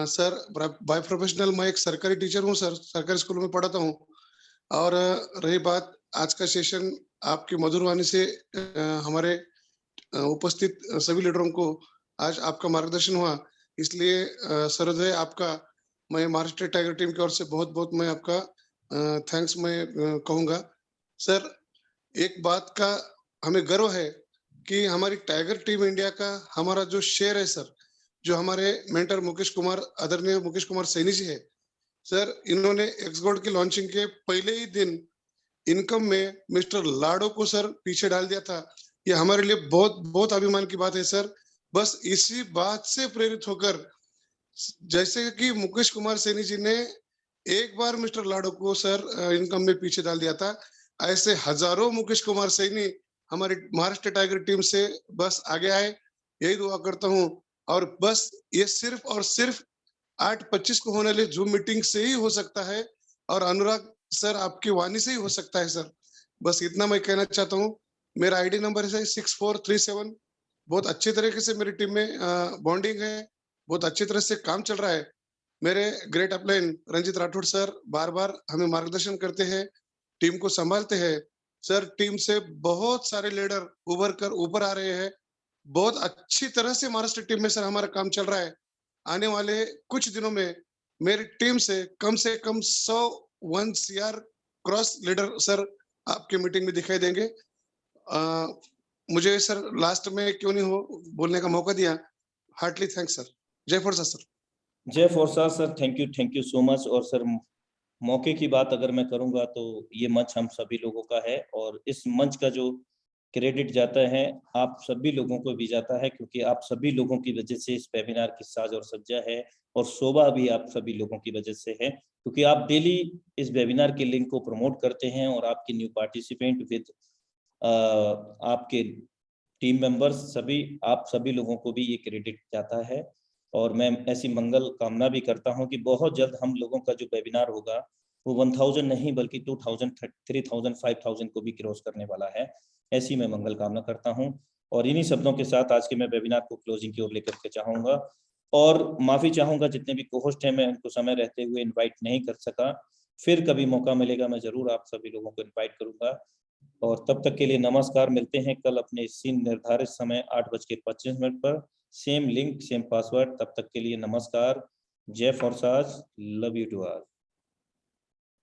सर बाय प्रोफेशनल मैं एक सरकारी टीचर हूँ सर, सरकारी स्कूल में पढ़ाता हूँ। और रही बात आज का सेशन आपकी मधुर वाणी से हमारे उपस्थित सभी लीडरों को आज आपका मार्गदर्शन हुआ, इसलिए सरोदय आपका मैं महाराष्ट्र टाइगर टीम की ओर से बहुत बहुत मैं आपका थैंक्स मैं कहूँगा। सर एक बात का हमें गर्व है कि हमारी टाइगर टीम इंडिया का हमारा जो शेयर है सर, जो हमारे मेंटर मुकेश कुमार, आदरणीय मुकेश कुमार सैनी जी है सर, इन्होंने एक्स गोल्ड की लॉन्चिंग के पहले ही दिन इनकम में मिस्टर लाडो को सर पीछे डाल दिया था। ये हमारे लिए बहुत बहुत अभिमान की बात है सर। बस इसी बात से प्रेरित होकर, जैसे कि मुकेश कुमार सैनी जी ने एक बार मिस्टर लाडो को सर इनकम में पीछे डाल दिया था, ऐसे हजारों मुकेश कुमार सैनी हमारी महाराष्ट्र टाइगर टीम से बस आगे आए। यही दुआ करता हूँ और बस ये सिर्फ और सिर्फ 8:25 को होने वाली जूम मीटिंग से ही हो सकता है और अनुराग सर आपकी वाणी से ही हो सकता है सर। बस इतना मैं कहना चाहता हूँ। मेरा आईडी नंबर है 6437। बहुत अच्छी तरीके से मेरी टीम में बॉन्डिंग है, बहुत अच्छी तरह से काम चल रहा है। मेरे great upline Ranjit Rathore sir बार बार हमें मार्गदर्शन करते हैं, टीम को संभालते हैं। सर टीम से बहुत सारे लीडर उभर कर ऊपर आ रहे हैं। बहुत अच्छी तरह से महाराष्ट्र टीम में सर हमारा काम चल रहा है। आने वाले कुछ दिनों में मेरी टीम से कम 101 CR क्रॉस लीडर सर आपके मीटिंग में दिखाई देंगे। मुझे सर लास्ट में क्यों नहीं हो बोलने का मौका दिया, हार्टली थैंक्स सर। जय फोर्सा सर। जय फोर्सा sir, thank you so much. और सर मौके की बात अगर मैं करूंगा तो ये मंच हम सभी लोगों का है और इस मंच का जो क्रेडिट जाता है आप सभी लोगों को भी जाता है, क्योंकि आप सभी लोगों की वजह से इस वेबिनार की साज और सज्जा है और शोभा भी आप सभी लोगों की वजह से है, क्योंकि आप डेली इस वेबिनार के लिंक को प्रमोट करते हैं और आपके न्यू पार्टिसिपेंट विद आपके टीम मेंबर्स सभी आप सभी लोगों को भी ये क्रेडिट जाता है। और मैं ऐसी मंगल कामना भी करता हूं कि बहुत जल्द हम लोगों का जो वेबिनार होगा वो 1000 नहीं बल्कि 2000, 3000, 5000 को भी क्रॉस करने वाला है। ऐसी मैं मंगल कामना करता हूं और इन्हीं शब्दों के साथ आज के मैं वेबिनार को क्लोजिंग की ओर लेकर के चाहूंगा और माफी चाहूंगा जितने भी कोहोस्ट हैं मैं उनको समय रहते हुए इन्वाइट नहीं कर सका। फिर कभी मौका मिलेगा मैं जरूर आप सभी लोगों को इन्वाइट करूंगा और तब तक के लिए नमस्कार। मिलते हैं कल अपने इसी निर्धारित समय 8:25 पर। Same link same password. तब तक के लिए नमस्कार। जय Forsage, love you to all.